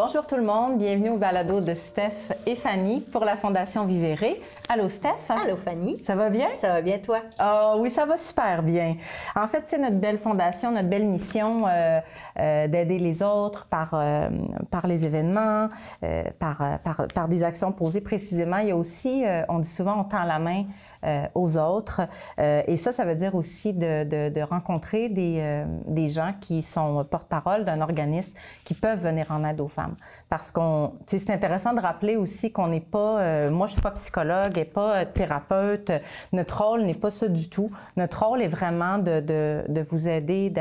Bonjour tout le monde, bienvenue au balado de Steph et Fanny pour la Fondation Vivere. Allô Steph? Allô Fanny. Ça va bien? Ça va bien toi? Oui, ça va super bien. En fait, c'est notre belle fondation, notre belle mission d'aider les autres par les événements, par des actions posées précisément. Il y a aussi, on dit souvent, on tend la main aux autres. Et ça veut dire aussi de rencontrer des gens qui sont porte-parole d'un organisme qui peuvent venir en aide aux femmes. Parce qu'on, c'est intéressant de rappeler aussi qu'on n'est pas, moi je suis pas psychologue et pas thérapeute, notre rôle n'est pas ça du tout. Notre rôle est vraiment de vous aider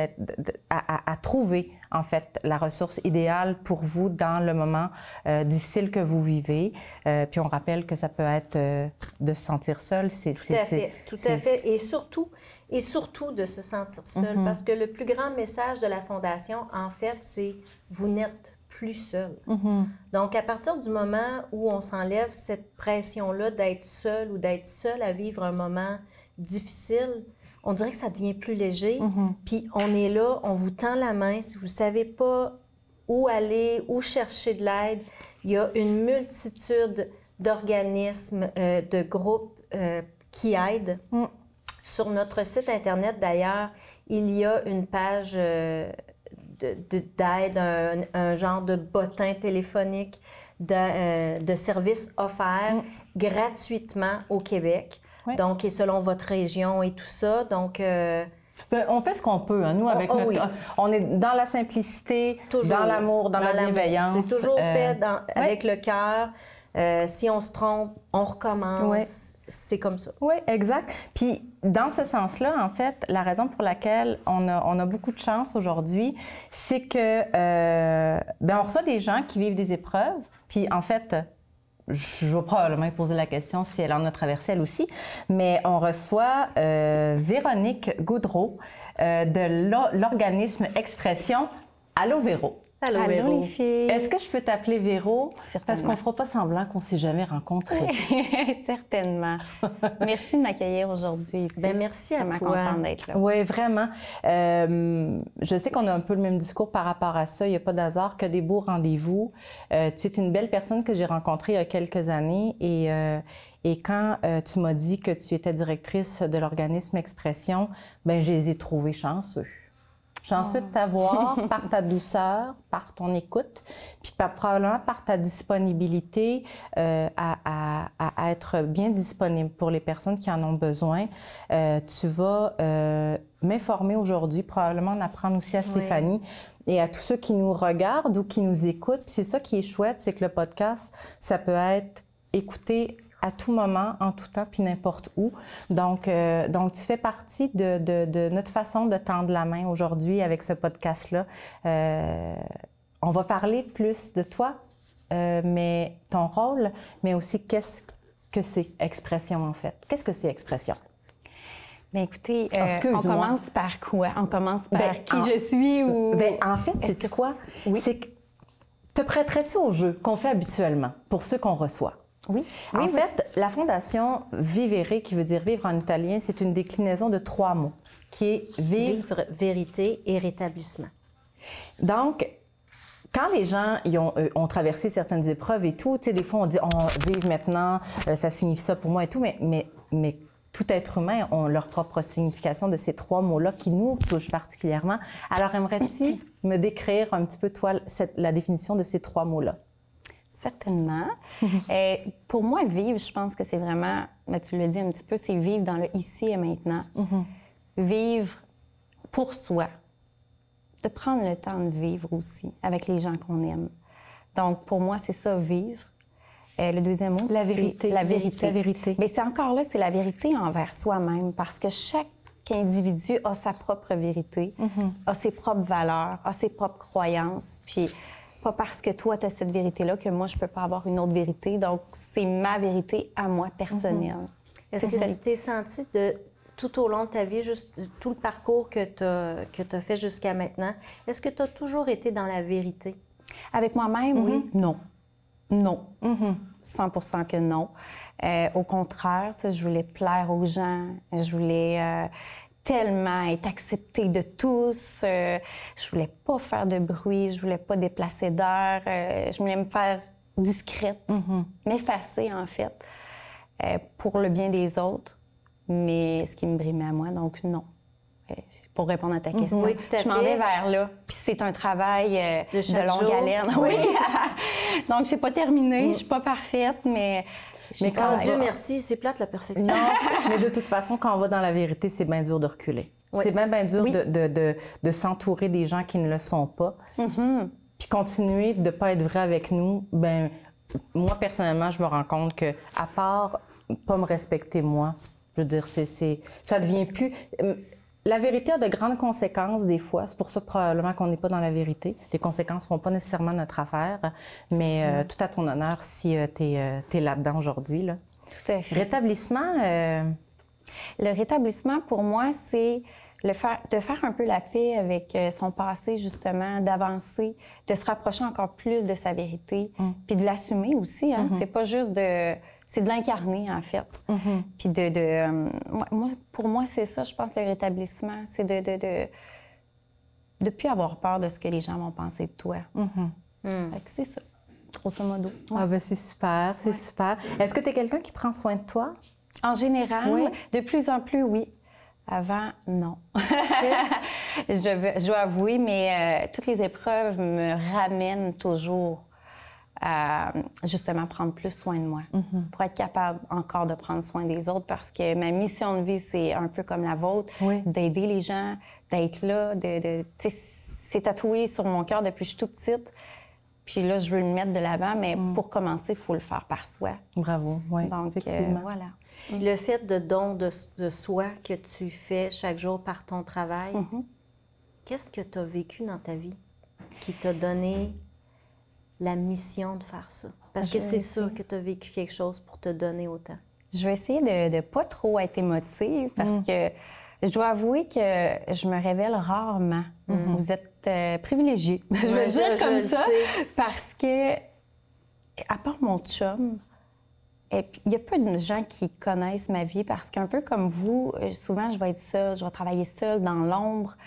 à trouver en fait la ressource idéale pour vous dans le moment difficile que vous vivez. Puis on rappelle que ça peut être de se sentir seul. Tout à fait. Et surtout de se sentir seul. Parce que le plus grand message de la Fondation, en fait, c'est vous n'êtes plus seul. Donc, à partir du moment où on s'enlève cette pression-là d'être seul ou d'être seul à vivre un moment difficile, on dirait que ça devient plus léger. Puis on est là, on vous tend la main. Si vous ne savez pas où aller, où chercher de l'aide, il y a une multitude d'organismes, de groupes qui aident. Sur notre site Internet, d'ailleurs, il y a une page d'aide, un genre de bottin téléphonique de services offerts gratuitement au Québec. Oui. Donc, et selon votre région et tout ça. Donc, on fait ce qu'on peut, hein, nous, avec notre... Oui. On est dans la simplicité, toujours, dans l'amour, dans la bienveillance. C'est toujours fait avec le cœur. Si on se trompe, on recommence. Oui. C'est comme ça. Oui, exact. Puis, dans ce sens-là, en fait, la raison pour laquelle on a beaucoup de chance aujourd'hui, c'est que on reçoit des gens qui vivent des épreuves. Puis, en fait, je vais probablement poser la question si elle en a traversé elle aussi, mais on reçoit Véronique Gaudreault de l'organisme Expression. Allô, Véro. Allô, Véro. Les filles. Est-ce que je peux t'appeler Véro? Certainement. Parce qu'on ne fera pas semblant qu'on ne s'est jamais rencontrés. Certainement. Merci de m'accueillir aujourd'hui ici. Bien, merci à toi. Je suis contente d'être là. Oui, vraiment. Je sais qu'on a un peu le même discours par rapport à ça. Il n'y a pas d'hasard que des beaux rendez-vous. Tu es une belle personne que j'ai rencontrée il y a quelques années et quand tu m'as dit que tu étais directrice de l'organisme Expression, bien, je les ai trouvés chanceux. Chanceux de t'avoir par ta douceur, par ton écoute, puis probablement par ta disponibilité à être bien disponible pour les personnes qui en ont besoin. Tu vas m'informer aujourd'hui, probablement en apprendre aussi à Stéphanie et à tous ceux qui nous regardent ou qui nous écoutent. Puis c'est ça qui est chouette, c'est que le podcast, ça peut être écouté à tout moment, en tout temps, puis n'importe où. Donc, tu fais partie de notre façon de tendre la main aujourd'hui avec ce podcast-là. On va parler plus de toi, mais ton rôle, mais aussi qu'est-ce que c'est Expression, en fait. Qu'est-ce que c'est Expression? Bien, écoutez, on commence par quoi? On commence par qui je suis ou... en fait, sais-tu quoi? Oui. C'est que te prêterais-tu au jeu qu'on fait habituellement pour ceux qu'on reçoit? Oui. En fait, la Fondation Vivere, qui veut dire vivre en italien, c'est une déclinaison de 3 mots, qui est vivre, vérité et rétablissement. Donc, quand les gens ont traversé certaines épreuves et tout, tu sais, des fois on dit « vivre maintenant, ça signifie ça pour moi et tout », mais tout être humain a leur propre signification de ces 3 mots-là qui nous touchent particulièrement. Alors, aimerais-tu me décrire un petit peu, toi, la définition de ces 3 mots-là? Certainement. Pour moi, vivre, je pense que c'est vraiment, tu l'as dit un petit peu, c'est vivre dans le ici et maintenant. Vivre pour soi. De prendre le temps de vivre aussi avec les gens qu'on aime. Donc, pour moi, c'est ça, vivre. Le deuxième mot, la vérité. La vérité. La vérité. Mais c'est encore là, c'est la vérité envers soi-même parce que chaque individu a sa propre vérité, a ses propres valeurs, a ses propres croyances. Puis, pas parce que toi, tu as cette vérité-là que moi, je peux pas avoir une autre vérité. Donc, c'est ma vérité à moi, personnelle. Est-ce que tu t'es sentie tout au long de ta vie, juste tout le parcours que tu as fait jusqu'à maintenant, est-ce que tu as toujours été dans la vérité? Avec moi-même, oui. Non. Non. 100% que non. Au contraire, je voulais plaire aux gens. Je voulais tellement être acceptée de tous. Je voulais pas faire de bruit, je voulais pas déplacer d'air. Je voulais me faire discrète, m'effacer, en fait, pour le bien des autres. Mais ce qui me brimait à moi, donc non. Pour répondre à ta question, oui, tout à fait. Je m'en vais vers là. Puis c'est un travail de longue haleine. Oui. Donc, je n'ai pas terminé, je suis pas parfaite, mais quand Dieu merci, c'est plate la perfection. Non, mais de toute façon, quand on va dans la vérité, c'est bien dur de reculer. Oui. C'est bien dur de s'entourer des gens qui ne le sont pas. Puis continuer de ne pas être vrai avec nous, ben moi, personnellement, je me rends compte que à part pas me respecter moi, je veux dire, ça devient plus... La vérité a de grandes conséquences des fois. C'est pour ça probablement qu'on n'est pas dans la vérité. Les conséquences ne font pas nécessairement notre affaire, mais tout à ton honneur si tu es là-dedans aujourd'hui. Là. Tout à fait. Rétablissement? Le rétablissement, pour moi, c'est de faire un peu la paix avec son passé, justement, d'avancer, de se rapprocher encore plus de sa vérité, puis de l'assumer aussi. Hein? C'est pas juste de... C'est de l'incarner, en fait. Puis pour moi, c'est ça, je pense, le rétablissement. C'est de plus avoir peur de ce que les gens vont penser de toi. Fait que c'est ça, grosso modo. Ouais. Ah ben c'est super, c'est super. Est-ce que tu es quelqu'un qui prend soin de toi? En général, de plus en plus, oui. Avant, non. Je dois avouer, mais toutes les épreuves me ramènent toujours à justement prendre plus soin de moi, pour être capable encore de prendre soin des autres, parce que ma mission de vie, c'est un peu comme la vôtre, d'aider les gens, d'être là, c'est tatoué sur mon cœur depuis que je suis toute petite. Puis là, je veux le mettre de l'avant, mais pour commencer, il faut le faire par soi. Bravo, oui, donc, effectivement. Voilà. Puis le fait de don de soi que tu fais chaque jour par ton travail, qu'est-ce que tu as vécu dans ta vie qui t'a donné la mission de faire ça? Parce que c'est sûr que tu as vécu quelque chose pour te donner autant. Je vais essayer de ne pas trop être émotive parce que je dois avouer que je me révèle rarement. Vous êtes privilégiés. Je veux dire comme ça parce que, à part mon chum, il y a peu de gens qui connaissent ma vie parce qu'un peu comme vous, souvent je vais être seule, je vais travailler seule dans l'ombre.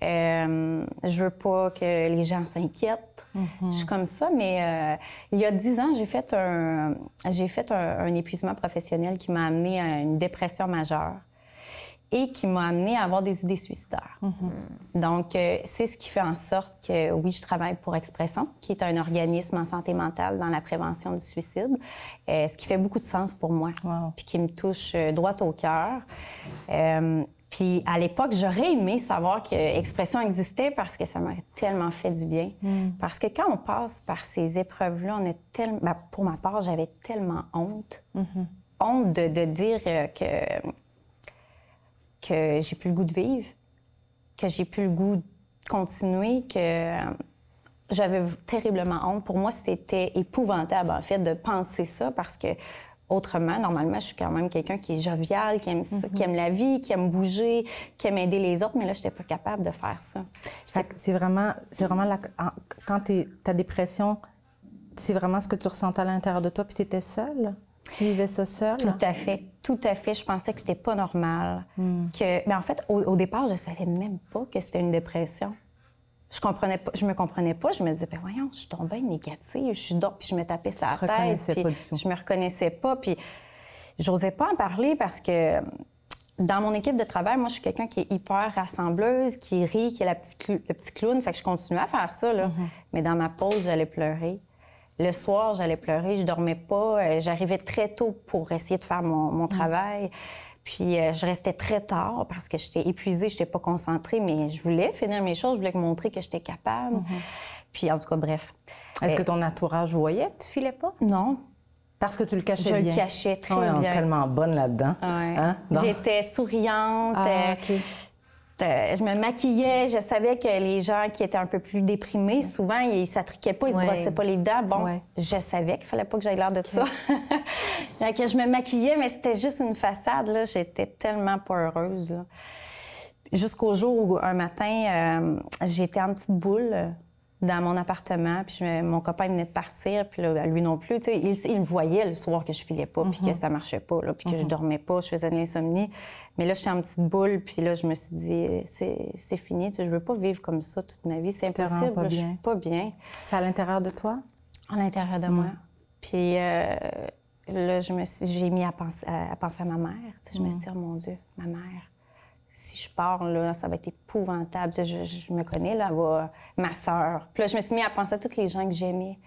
Je veux pas que les gens s'inquiètent. Je suis comme ça, mais il y a 10 ans, j'ai fait un épuisement professionnel qui m'a amené à une dépression majeure et qui m'a amené à avoir des idées suicidaires. Donc, c'est ce qui fait en sorte que, oui, je travaille pour Expression, qui est un organisme en santé mentale dans la prévention du suicide, ce qui fait beaucoup de sens pour moi, puis qui me touche droit au cœur. Puis à l'époque, j'aurais aimé savoir que Expression existait parce que ça m'aurait tellement fait du bien. Parce que quand on passe par ces épreuves-là, on est tellement... Ben, pour ma part, j'avais tellement honte. Honte de dire que j'ai plus le goût de vivre, que j'ai plus le goût de continuer, que j'avais terriblement honte. Pour moi, c'était épouvantable, en fait, de penser ça parce que autrement, normalement, je suis quand même quelqu'un qui est jovial, qui aime ça, qui aime la vie, qui aime bouger, qui aime aider les autres, mais là, je n'étais pas capable de faire ça. Fait que c'est vraiment quand ta dépression, c'est vraiment ce que tu ressentais à l'intérieur de toi, puis tu étais seule? Tu vivais ça seule? Tout à fait, tout à fait. Je pensais que j'étais pas normale. Mais en fait, au départ, je savais même pas que c'était une dépression. Je me comprenais pas. Je me disais, ben voyons, je suis tombée négative, puis je me tapais sur la tête, puis je me reconnaissais pas, puis j'osais pas en parler parce que dans mon équipe de travail, moi, je suis quelqu'un qui est hyper rassembleuse, qui rit, qui est le petit clown, fait que je continuais à faire ça, là. Mais dans ma pause, j'allais pleurer. Le soir, j'allais pleurer, je dormais pas, j'arrivais très tôt pour essayer de faire mon travail. Puis je restais très tard parce que j'étais épuisée, je n'étais pas concentrée, mais je voulais finir mes choses, je voulais montrer que j'étais capable. Puis en tout cas, bref. Est-ce que ton entourage voyait que tu filais pas? Non. Parce que tu le cachais bien? Je le cachais très bien. On est tellement bonne là-dedans. Hein? J'étais souriante. Je me maquillais, je savais que les gens qui étaient un peu plus déprimés, souvent, ils ne s'attriquaient pas, ils ne se brossaient pas les dents. Bon, je savais qu'il ne fallait pas que j'aille l'air de ça. Donc, je me maquillais, mais c'était juste une façade. Là. J'étais tellement pas heureuse. Là. Jusqu'au jour où, un matin, j'étais en petite boule dans mon appartement, puis mon copain venait de partir, puis là, lui non plus. Il me voyait le soir que je filais pas, puis que ça marchait pas, là, puis que je dormais pas, je faisais de l'insomnie. Mais là, j'étais en petite boule, puis là, je me suis dit, c'est fini, je veux pas vivre comme ça toute ma vie, c'est impossible, là, je suis pas bien. C'est à l'intérieur de toi? À l'intérieur de moi. Puis là, j'ai mis à penser à ma mère. Je me suis dit, oh mon Dieu, ma mère. Si je pars, là, ça va être épouvantable. Je me connais, là, ma sœur. Puis là, je me suis mis à penser à tous les gens que j'aimais.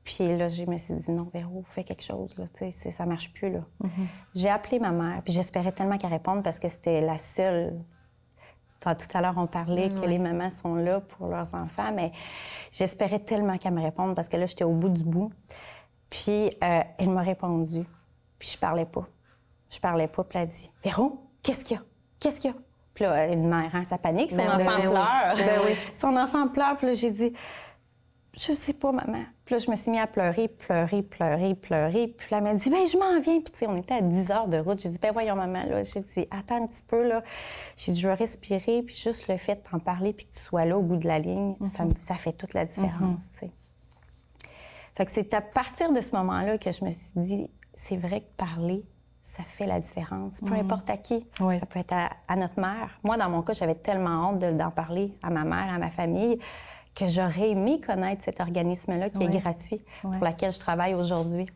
Puis là, je me suis dit, non, Véro, fais quelque chose, là, ça marche plus, là. J'ai appelé ma mère, puis j'espérais tellement qu'elle réponde parce que c'était la seule... Tout à l'heure, on parlait que les mamans sont là pour leurs enfants, mais j'espérais tellement qu'elle me réponde parce que là, j'étais au bout du bout. Puis elle m'a répondu, puis je parlais pas. Puis elle a dit, Véro, qu'est-ce qu'il y a? Qu'est-ce qu'il y a? Puis là, une mère, ça panique, son enfant pleure. Son enfant pleure, puis là, j'ai dit, je sais pas, maman. Puis là, je me suis mis à pleurer. Puis là, elle m'a dit, ben je m'en viens. Puis tu sais, on était à 10 heures de route. J'ai dit, ben voyons, maman, là. J'ai dit, attends un petit peu, là. J'ai dit, je vais respirer. Puis juste le fait de t'en parler puis que tu sois là au bout de la ligne, ça fait toute la différence, tu sais. Fait que c'est à partir de ce moment-là que je me suis dit, c'est vrai que parler, ça fait la différence. Peu importe à qui. Ça peut être à notre mère. Moi, dans mon cas, j'avais tellement honte d'en parler à ma mère, à ma famille, que j'aurais aimé connaître cet organisme-là qui est gratuit, pour lequel je travaille aujourd'hui.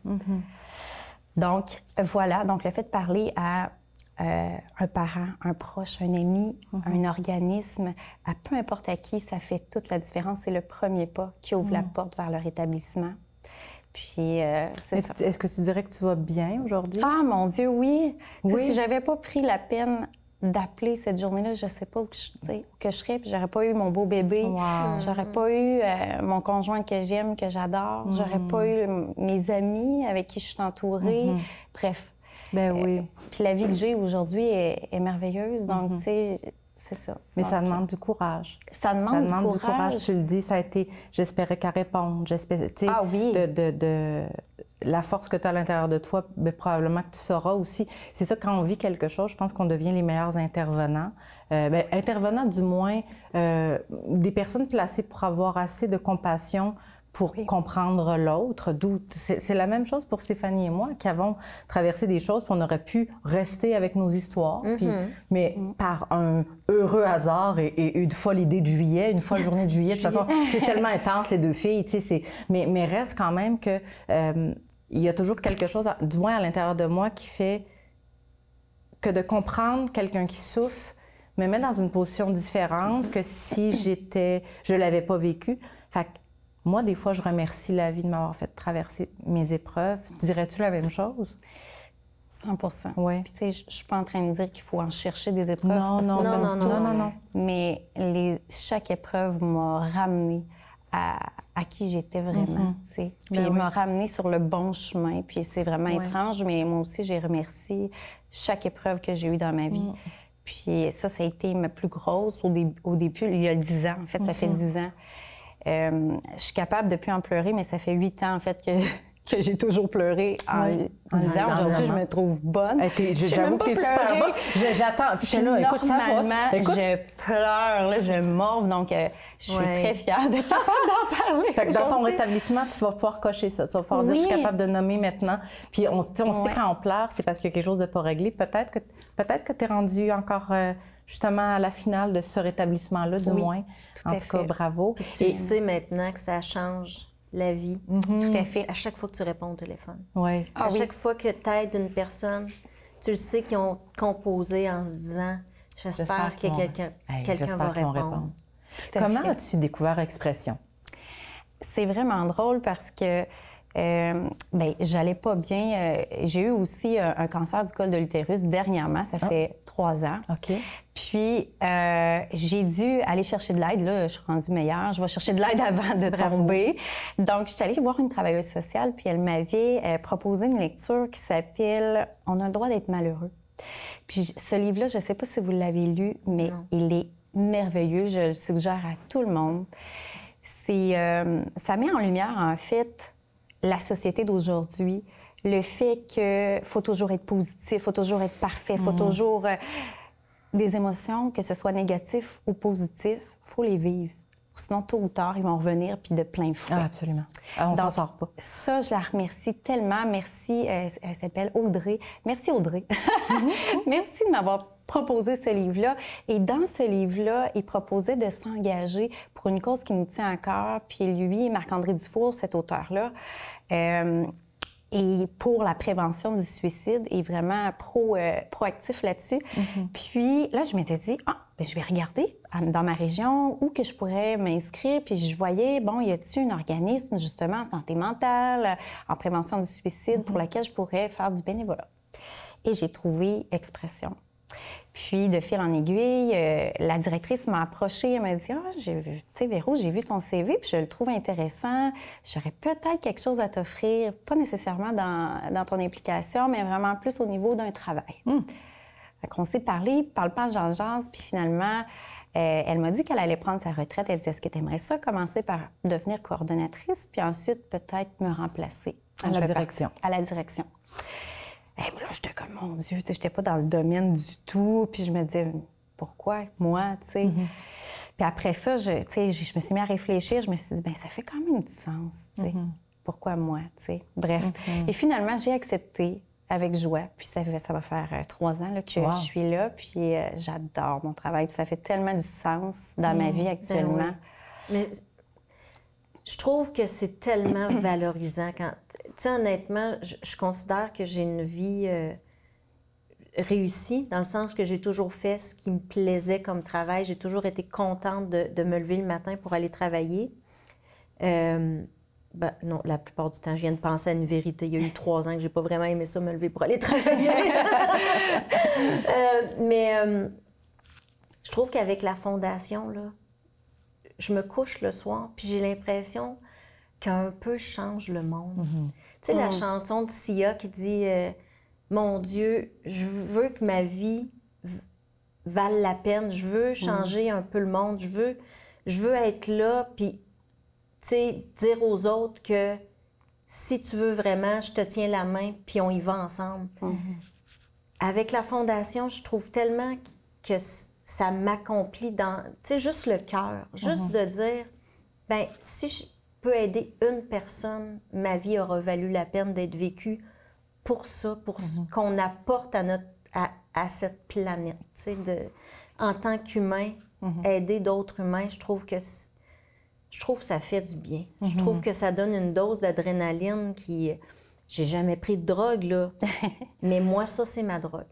Donc, voilà. Donc, le fait de parler à un parent, un proche, un ami, un organisme, à peu importe à qui, ça fait toute la différence. C'est le premier pas qui ouvre la porte vers leur établissement. Puis, c'est ça. Est-ce que tu dirais que tu vas bien aujourd'hui? Ah, mon Dieu, oui! Si j'avais pas pris la peine d'appeler cette journée-là, je sais pas où je serais, puis j'aurais pas eu mon beau bébé, j'aurais pas eu mon conjoint que j'aime, que j'adore, j'aurais pas eu mes amis avec qui je suis entourée, bref. Puis la vie que j'ai aujourd'hui est merveilleuse, donc, tu sais, c'est ça. Mais ça demande du courage. Ça demande du courage. Tu le dis, ça a été, j'espérais qu'elle réponde, j'espérais, tu sais, de la force que tu as à l'intérieur de toi, bien, probablement que tu sauras aussi. C'est ça, quand on vit quelque chose, je pense qu'on devient les meilleurs intervenants. Intervenants, du moins, des personnes placées pour avoir assez de compassion pour comprendre l'autre. C'est la même chose pour Stéphanie et moi, qui avons traversé des choses, puis on aurait pu rester avec nos histoires. Mais par un heureux hasard et une folle idée de juillet, une folle journée de juillet, de toute façon, c'est tellement intense, les deux filles, tu sais, mais reste quand même que il y a toujours quelque chose, du moins à l'intérieur de moi, qui fait que de comprendre quelqu'un qui souffre me met dans une position différente que si je l'avais pas vécu. Fait que moi, des fois, je remercie la vie de m'avoir fait traverser mes épreuves. Dirais-tu la même chose? 100%. Oui. Puis, tu sais, je suis pas en train de dire qu'il faut en chercher des épreuves. Non. Mais chaque épreuve m'a ramenée à qui j'étais vraiment, tu sais. Puis, elle m'a ramenée sur le bon chemin. Puis, c'est vraiment étrange, mais moi aussi, j'ai remercié chaque épreuve que j'ai eue dans ma vie. Puis, ça a été ma plus grosse au début, il y a 10 ans. En fait, ça fait 10 ans. Je suis capable de plus en pleurer, mais ça fait 8 ans, en fait, que j'ai toujours pleuré en disant aujourd'hui, je me trouve bonne. J'avoue que t'es super bonne. J'attends. Puis là, écoute, ça va. Écoute. Je pleure, là, je morve, donc je suis très fière d'être capable d'en parler. Fait que dans ton rétablissement, tu vas pouvoir cocher ça. Tu vas pouvoir dire, je suis capable de nommer maintenant. Puis on sait quand on pleure, c'est parce qu'il y a quelque chose de pas réglé. Peut-être que tu es rendu encore... justement à la finale de ce rétablissement-là, du moins. En tout cas, bravo. Puis tu sais maintenant que ça change la vie. Tout à fait. À chaque fois que tu réponds au téléphone. Oui. À chaque fois que tu aides une personne, tu le sais qu'ils ont composé en se disant « J'espère que quelqu'un va répondre. » Comment as-tu découvert Expression? C'est vraiment drôle parce que j'allais pas bien. J'ai eu aussi un cancer du col de l'utérus dernièrement, ça fait 3 ans. OK. Puis, j'ai dû aller chercher de l'aide. Là, je suis rendue meilleure. Je vais chercher de l'aide avant de tomber. Donc, je suis allée voir une travailleuse sociale, puis elle m'avait proposé une lecture qui s'appelle « On a le droit d'être malheureux ». Puis, ce livre-là, je ne sais pas si vous l'avez lu, mais il est merveilleux. Je le suggère à tout le monde. Ça met en lumière, en fait, la société d'aujourd'hui, le fait qu'il faut toujours être positif, il faut toujours être parfait, il faut toujours... des émotions, que ce soit négatif ou positif, il faut les vivre. Sinon, tôt ou tard, ils vont revenir, puis de plein fouet. Ah, absolument. Ah, on s'en sort pas. Ça, je la remercie tellement. Merci, elle s'appelle Audrey. Merci, Audrey. Merci de m'avoir proposé ce livre-là. Et dans ce livre-là, il proposait de s'engager pour une cause qui nous tient à cœur. Puis lui, Marc-André Dufour, cet auteur-là, et pour la prévention du suicide est vraiment proactif là-dessus. Puis là, je m'étais dit, je vais regarder dans ma région où que je pourrais m'inscrire. Puis je voyais, bon, y a-t-il un organisme justement en santé mentale, en prévention du suicide pour lequel je pourrais faire du bénévolat. Et j'ai trouvé Expression. Puis, de fil en aiguille, la directrice m'a approchée, elle m'a dit « Ah, tu sais, Véro, j'ai vu ton CV, puis je le trouve intéressant. J'aurais peut-être quelque chose à t'offrir, pas nécessairement dans ton implication, mais vraiment plus au niveau d'un travail. Fait qu'on s'est parlé, parle pas jase, puis finalement, elle m'a dit qu'elle allait prendre sa retraite. Elle dit « Est-ce que tu aimerais ça commencer par devenir coordonnatrice, puis ensuite peut-être me remplacer? » À la direction. À la direction. Et là, j'étais comme, mon Dieu, je n'étais pas dans le domaine du tout. Puis je me disais, pourquoi moi, tu sais? Puis après ça, je me suis mis à réfléchir. Je me suis dit, bien, ça fait quand même du sens, tu sais. Pourquoi moi, tu sais? Bref. Et finalement, j'ai accepté avec joie. Puis ça va faire 3 ans là, que je suis là. Puis j'adore mon travail. Puis ça fait tellement du sens dans ma vie actuellement. Ben oui. Mais je trouve que c'est tellement valorisant quand... Tu sais, honnêtement, je considère que j'ai une vie réussie, dans le sens que j'ai toujours fait ce qui me plaisait comme travail. J'ai toujours été contente de me lever le matin pour aller travailler. Non, la plupart du temps, je viens de penser à une vérité. Il y a eu 3 ans que j'ai pas vraiment aimé ça, me lever pour aller travailler. Je trouve qu'avec la fondation, là, je me couche le soir, puis j'ai l'impression qu'un peu je change le monde. Tu sais, la chanson de Sia qui dit mon Dieu, je veux que ma vie vale la peine, je veux changer un peu le monde, je veux être là, puis, tu sais, dire aux autres que si tu veux vraiment, je te tiens la main, puis on y va ensemble. Avec la fondation, je trouve tellement que ça m'accomplit dans, tu sais, juste le cœur, juste de dire, ben si je peux aider une personne, ma vie aura valu la peine d'être vécue pour ça, pour ce qu'on apporte à cette planète, tu sais, en tant qu'humain, aider d'autres humains, je trouve que ça fait du bien. Je trouve que ça donne une dose d'adrénaline qui... J'ai jamais pris de drogue, là. Mais moi, ça, c'est ma drogue.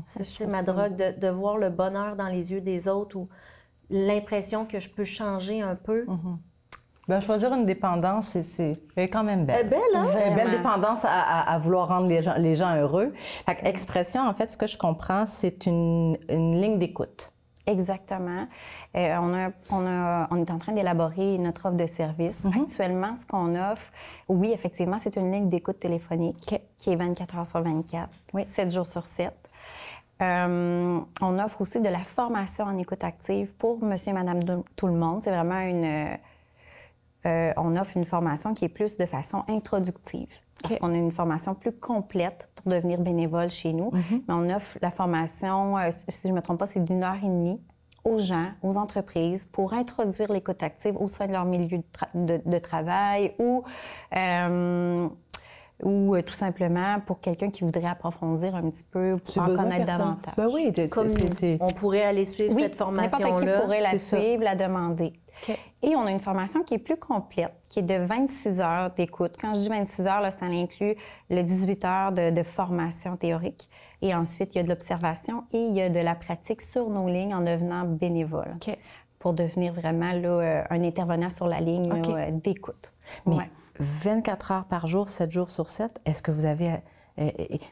C'est ma drogue de voir le bonheur dans les yeux des autres ou l'impression que je peux changer un peu. Bien, choisir une dépendance, elle est quand même belle. Elle est belle, hein? Une belle dépendance à vouloir rendre les gens heureux. Fait que Expression, en fait, ce que je comprends, c'est une ligne d'écoute. Exactement. On est en train d'élaborer notre offre de service. Actuellement, ce qu'on offre, oui, effectivement, c'est une ligne d'écoute téléphonique qui est 24 heures sur 24, 7 jours sur 7. On offre aussi de la formation en écoute active pour monsieur et madame tout le monde. C'est vraiment on offre une formation qui est plus de façon introductive. Parce qu'on a une formation plus complète pour devenir bénévole chez nous. Mais on offre la formation, si je ne me trompe pas, c'est d'1h30 aux gens, aux entreprises, pour introduire l'écoute active au sein de leur milieu de travail ou tout simplement pour quelqu'un qui voudrait approfondir un petit peu, pour en connaître davantage. Ben oui, on pourrait aller suivre cette formation-là. N'importe qui pourrait la suivre, la demander. Et on a une formation qui est plus complète, qui est de 26 heures d'écoute. Quand je dis 26 heures, là, ça inclut le 18 heures de formation théorique. Et ensuite, il y a de l'observation et il y a de la pratique sur nos lignes en devenant bénévole. Pour devenir vraiment là, un intervenant sur la ligne d'écoute. Mais 24 heures par jour, 7 jours sur 7, est-ce que vous avez...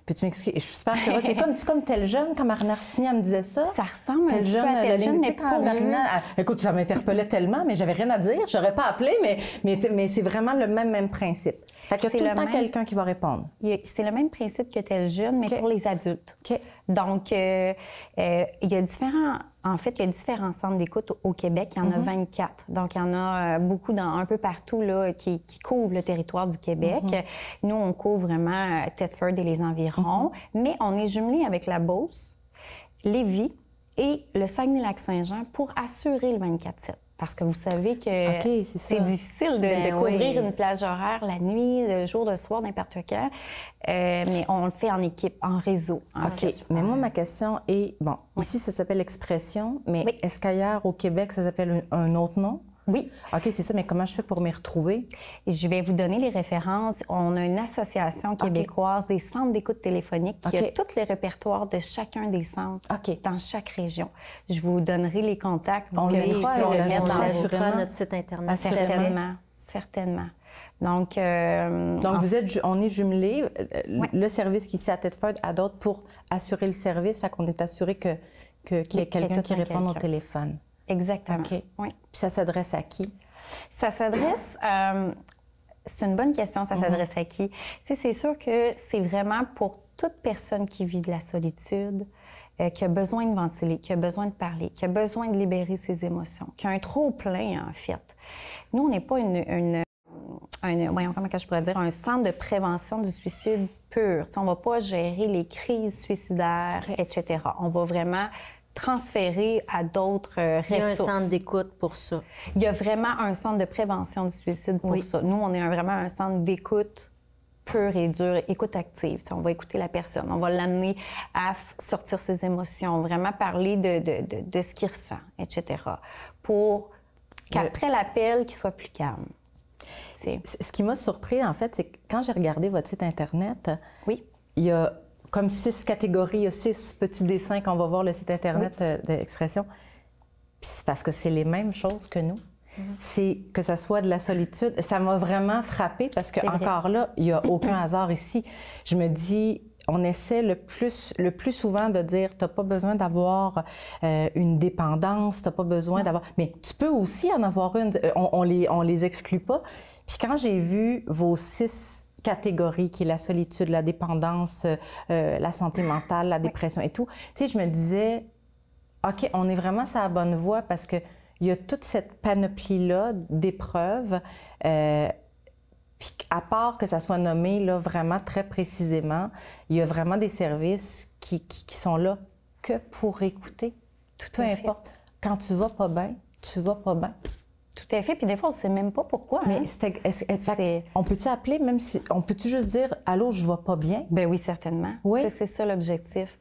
Peux-tu m'expliquer? Je suis super curieuse. C'est comme tel jeune, quand Marina Arsenis, elle me disait ça. Ça ressemble un petit peu à tel jeune, mais pas Marina, écoute, ça m'interpellait tellement, mais j'avais rien à dire. J'aurais pas appelé, mais c'est vraiment le même principe. Fait qu'il y a tout le temps quelqu'un qui va répondre. C'est le même principe que tel jeune, mais pour les adultes. Donc, il y a différents centres d'écoute au Québec. Il y en a 24. Donc, il y en a beaucoup un peu partout là, qui couvrent le territoire du Québec. Nous, on couvre vraiment Thetford et les environs, mais on est jumelé avec la Beauce, Lévis et le Saguenay-Lac-Saint-Jean pour assurer le 24/7. Parce que vous savez que c'est difficile de couvrir une plage horaire la nuit, le jour, le soir, n'importe quand. Mais on le fait en équipe, en réseau. OK. Mais moi, ma question est, bon, ici, ça s'appelle Expression, mais est-ce qu'ailleurs au Québec, ça s'appelle un autre nom? Oui. OK, c'est ça, mais comment je fais pour m'y retrouver? Je vais vous donner les références. On a une association québécoise des centres d'écoute téléphonique qui a tous les répertoires de chacun des centres dans chaque région. Je vous donnerai les contacts. On les mettra sur notre site Internet. Certainement. Donc, on est jumelés. Le service qui est ici à Thetford a d'autres pour assurer le service. Fait qu'on est assuré qu'il y ait quelqu'un qui réponde au téléphone. Exactement. OK. Oui. Puis ça s'adresse à qui? Ça s'adresse... c'est une bonne question, ça s'adresse à qui? Tu sais, c'est sûr que c'est vraiment pour toute personne qui vit de la solitude, qui a besoin de ventiler, qui a besoin de parler, qui a besoin de libérer ses émotions, qui a un trop-plein, en fait. Nous, on n'est pas un centre de prévention du suicide pur. Tu sais, on ne va pas gérer les crises suicidaires, etc. On va vraiment transférer à d'autres ressources. Il y a un centre d'écoute pour ça. Il y a vraiment un centre de prévention du suicide pour ça. Nous, on est vraiment un centre d'écoute pure et dure, écoute active. On va écouter la personne, on va l'amener à sortir ses émotions, vraiment parler de ce qu'il ressent, etc. Pour qu'après l'appel, qu'il soit plus calme. Ce qui m'a surpris, en fait, c'est que quand j'ai regardé votre site Internet, il y a comme 6 catégories, il y a 6 petits dessins qu'on va voir le site Internet d'Expression. Puis c'est parce que c'est les mêmes choses que nous. C'est que ça soit de la solitude. Ça m'a vraiment frappée parce qu'encore là, il n'y a aucun hasard ici. Je me dis, on essaie le plus souvent de dire, tu n'as pas besoin d'avoir une dépendance, tu n'as pas besoin d'avoir... Mais tu peux aussi en avoir une. On les exclut pas. Puis quand j'ai vu vos 6 catégories, qui est la solitude, la dépendance, la santé mentale, la dépression et tout, tu sais, je me disais, OK, on est vraiment sur la bonne voie parce qu'il y a toute cette panoplie-là d'épreuves, puis à part que ça soit nommé là, vraiment très précisément, il y a vraiment des services qui sont là que pour écouter, peu importe. Quand tu vas pas bien, tu vas pas bien. Tout à fait. Puis des fois, on ne sait même pas pourquoi. Mais on peut-tu appeler, même si... On peut-tu juste dire « Allô, je ne vais pas bien ». Bien oui, certainement. Oui. C'est ça l'objectif.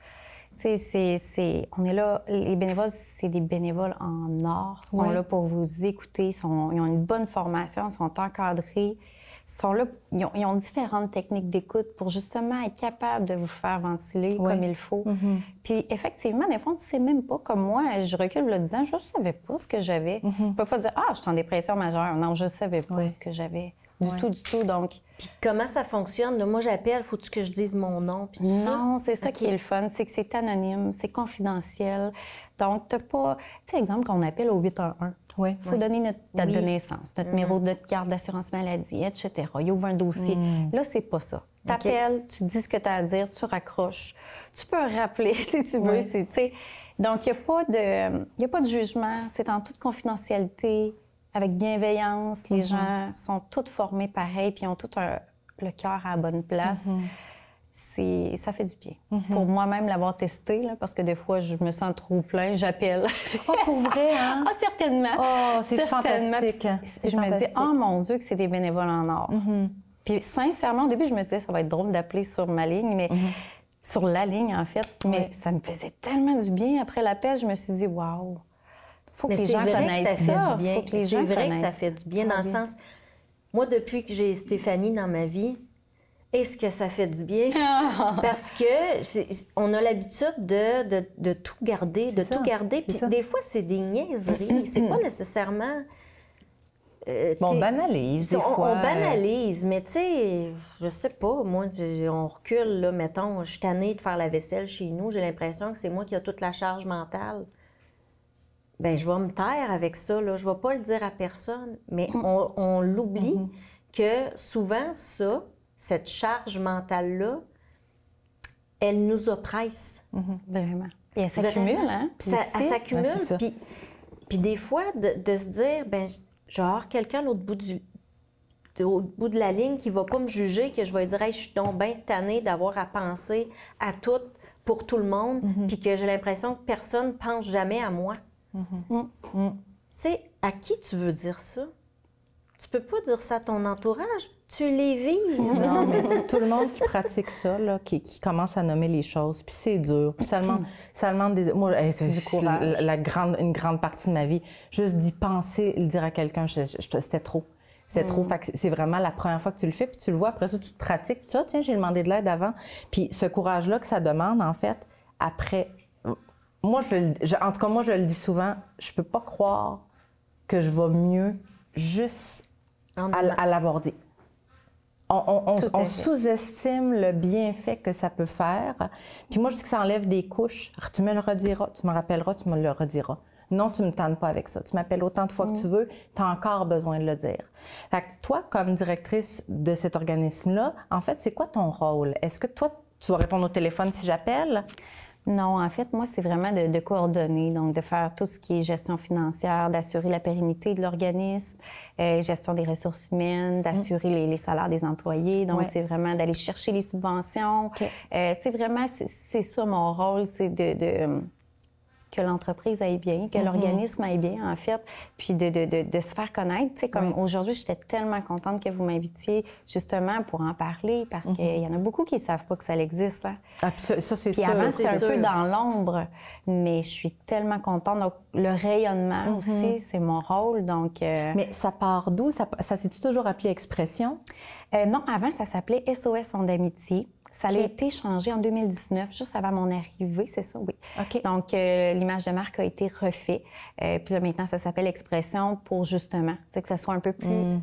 Tu sais, on est là, les bénévoles, c'est des bénévoles en or. Ils sont là pour vous écouter, ils ont une bonne formation, ils sont encadrés. Ils sont là, ils ont différentes techniques d'écoute pour justement être capables de vous faire ventiler comme il faut. Puis effectivement, des fois, on ne sait même pas. Comme moi, je recule le disant, je ne savais pas ce que j'avais. Je ne peux pas dire, je suis en dépression majeure. Non, je ne savais pas ce que j'avais. Du tout. Donc, puis comment ça fonctionne? Là, moi, j'appelle, faut-tu que je dise mon nom? Puis non, c'est ça qui est le fun, c'est que c'est anonyme, c'est confidentiel. Donc, tu n'as pas... Tu sais, exemple, quand on appelle au 811, il faut donner notre date de naissance, notre numéro de notre carte d'assurance maladie, etc. Il ouvre un dossier. Là, c'est pas ça. Tu appelles, tu dis ce que tu as à dire, tu raccroches. Tu peux rappeler si tu veux. Donc, il n'y a pas de jugement. C'est en toute confidentialité, avec bienveillance. Les gens sont tous formés pareil, puis ils ont tous le cœur à la bonne place. Ça fait du bien. Pour moi-même l'avoir testé, là, parce que des fois, je me sens trop plein, j'appelle. Pour vrai, hein? Certainement. C'est fantastique. Je me dis, oh mon Dieu, que c'est des bénévoles en or. Puis sincèrement, au début, je me disais, ça va être drôle d'appeler sur ma ligne, mais sur la ligne, en fait. Mais ça me faisait tellement du bien. Après l'appel, je me suis dit, waouh! Faut que les gens connaissent ça. Fait du bien. C'est vrai que ça fait du bien dans le sens... Moi, depuis que j'ai Stéphanie dans ma vie, est-ce que ça fait du bien? Parce que on a l'habitude de tout garder, Puis des fois, c'est des niaiseries. C'est pas nécessairement... on banalise des fois. On banalise, mais tu sais, je sais pas, moi, on recule, là, mettons, je suis tannée de faire la vaisselle chez nous, j'ai l'impression que c'est moi qui ai toute la charge mentale. Bien, je vais me taire avec ça, là. Je ne vais pas le dire à personne, mais on l'oublie que souvent, cette charge mentale-là, elle nous oppresse. Vraiment. Et elle s'accumule, hein? Elle s'accumule, puis des fois, de se dire, bien, genre, quelqu'un à l'autre bout de la ligne qui ne va pas me juger, que je vais dire, hey, je suis donc bien tannée d'avoir à penser à tout pour tout le monde, puis que j'ai l'impression que personne ne pense jamais à moi. sais, à qui tu veux dire ça? Tu peux pas dire ça à ton entourage. Tu les vises. Non, mais tout le monde qui pratique ça, là, qui commence à nommer les choses, puis c'est dur. Puis ça demande des... Moi, du courage. Une grande partie de ma vie, juste d'y penser, le dire à quelqu'un, c'était trop. C'est trop. Fait que c'est vraiment la première fois que tu le fais, puis tu le vois. Après ça, tu te pratiques. Puis ça, tiens, j'ai demandé de l'aide avant. Puis ce courage-là que ça demande, en fait, après... Moi, en tout cas, moi, je le dis souvent, je peux pas croire que je vais mieux juste à l'avoir dit. On sous-estime le bienfait que ça peut faire. Puis moi, je dis que ça enlève des couches. Alors, tu me le rediras, tu me rappelleras, tu me le rediras. Non, tu ne me tannes pas avec ça. Tu m'appelles autant de fois que tu veux, tu as encore besoin de le dire. Fait que toi, comme directrice de cet organisme-là, en fait, c'est quoi ton rôle? Est-ce que toi, tu vas répondre au téléphone si j'appelle? Non, en fait, moi, c'est vraiment de coordonner, donc de faire tout ce qui est gestion financière, d'assurer la pérennité de l'organisme, gestion des ressources humaines, d'assurer les salaires des employés. Donc, c'est vraiment d'aller chercher les subventions. Okay. Tu sais, vraiment, c'est ça mon rôle, c'est que l'entreprise aille bien, que l'organisme aille bien, en fait, puis de se faire connaître. Tu sais, comme aujourd'hui, j'étais tellement contente que vous m'invitiez justement pour en parler, parce qu'il y en a beaucoup qui ne savent pas que ça existe. Hein. Ah, ça, c'est sûr. Avant, c'est un peu dans l'ombre, mais je suis tellement contente. Donc, le rayonnement aussi, c'est mon rôle, donc... Mais ça part d'où? Ça s'est-tu toujours appelé Expression? Non, avant, ça s'appelait SOS Ondes d'amitié. Ça a été changé en 2019, juste avant mon arrivée, c'est ça, oui. Okay. Donc, l'image de marque a été refaite. Puis là, maintenant, ça s'appelle Expression pour justement, tu sais, que ça soit un peu plus...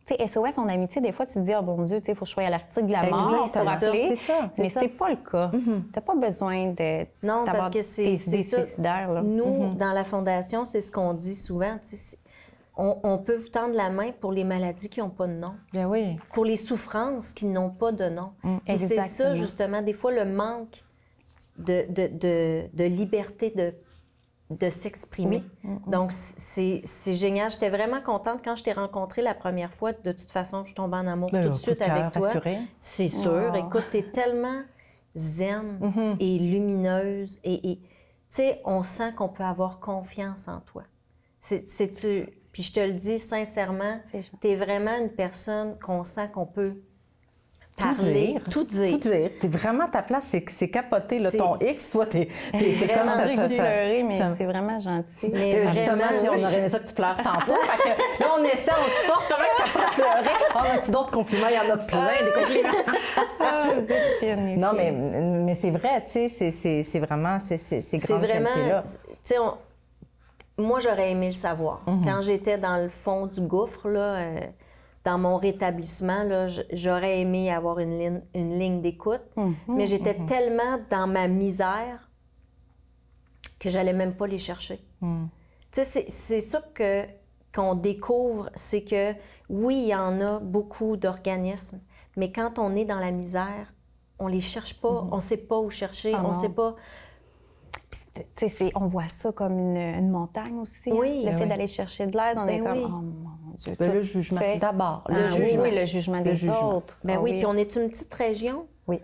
Tu sais, SOS en amitié, des fois, tu te dis, oh bon Dieu, tu sais, il faut que je sois à l'article de la mort pour appeler. C'est ça. Mais c'est pas le cas. T'as pas besoin de... Non, parce que c'est suicidaires, là. Nous, dans la Fondation, c'est ce qu'on dit souvent, tu sais, on peut vous tendre la main pour les maladies qui n'ont pas de nom. Bien oui. Pour les souffrances qui n'ont pas de nom. Puis c'est ça, justement, des fois, le manque de liberté de s'exprimer. Donc, c'est génial. J'étais vraiment contente quand je t'ai rencontrée la première fois. De toute façon, je tombe en amour tout de suite avec toi. C'est sûr. Écoute, t'es tellement zen et lumineuse. Et tu sais, on sent qu'on peut avoir confiance en toi. Puis je te le dis sincèrement, tu es vraiment une personne qu'on sent qu'on peut parler, tout dire. T'es vraiment, ta place, c'est capoté. Là, ton X, toi, c'est comme ça. Pleurer, mais c'est vraiment gentil. Mais justement, on aurait aimé ça que tu pleures tantôt. Fait que là, on essaie, on se force. Comment tu n'as pas pleuré? On a un petit d'autres compliments, il y en a plein, des compliments. Non, mais c'est vrai, tu sais, c'est vraiment, c'est grande qualité-là. Tu sais, moi, j'aurais aimé le savoir. Quand j'étais dans le fond du gouffre, là, dans mon rétablissement, là, j'aurais aimé avoir une ligne d'écoute, mais j'étais tellement dans ma misère que j'allais même pas les chercher. Tu sais, c'est ça qu'on découvre, c'est que oui, il y en a beaucoup d'organismes, mais quand on est dans la misère, on les cherche pas, on sait pas où chercher, on sait pas... On voit ça comme une montagne aussi. Oui, le fait d'aller chercher de l'aide, on est comme, oh mon Dieu. Le jugement, d'abord. Le jugement des autres. Oui, puis on est une petite région. Oui.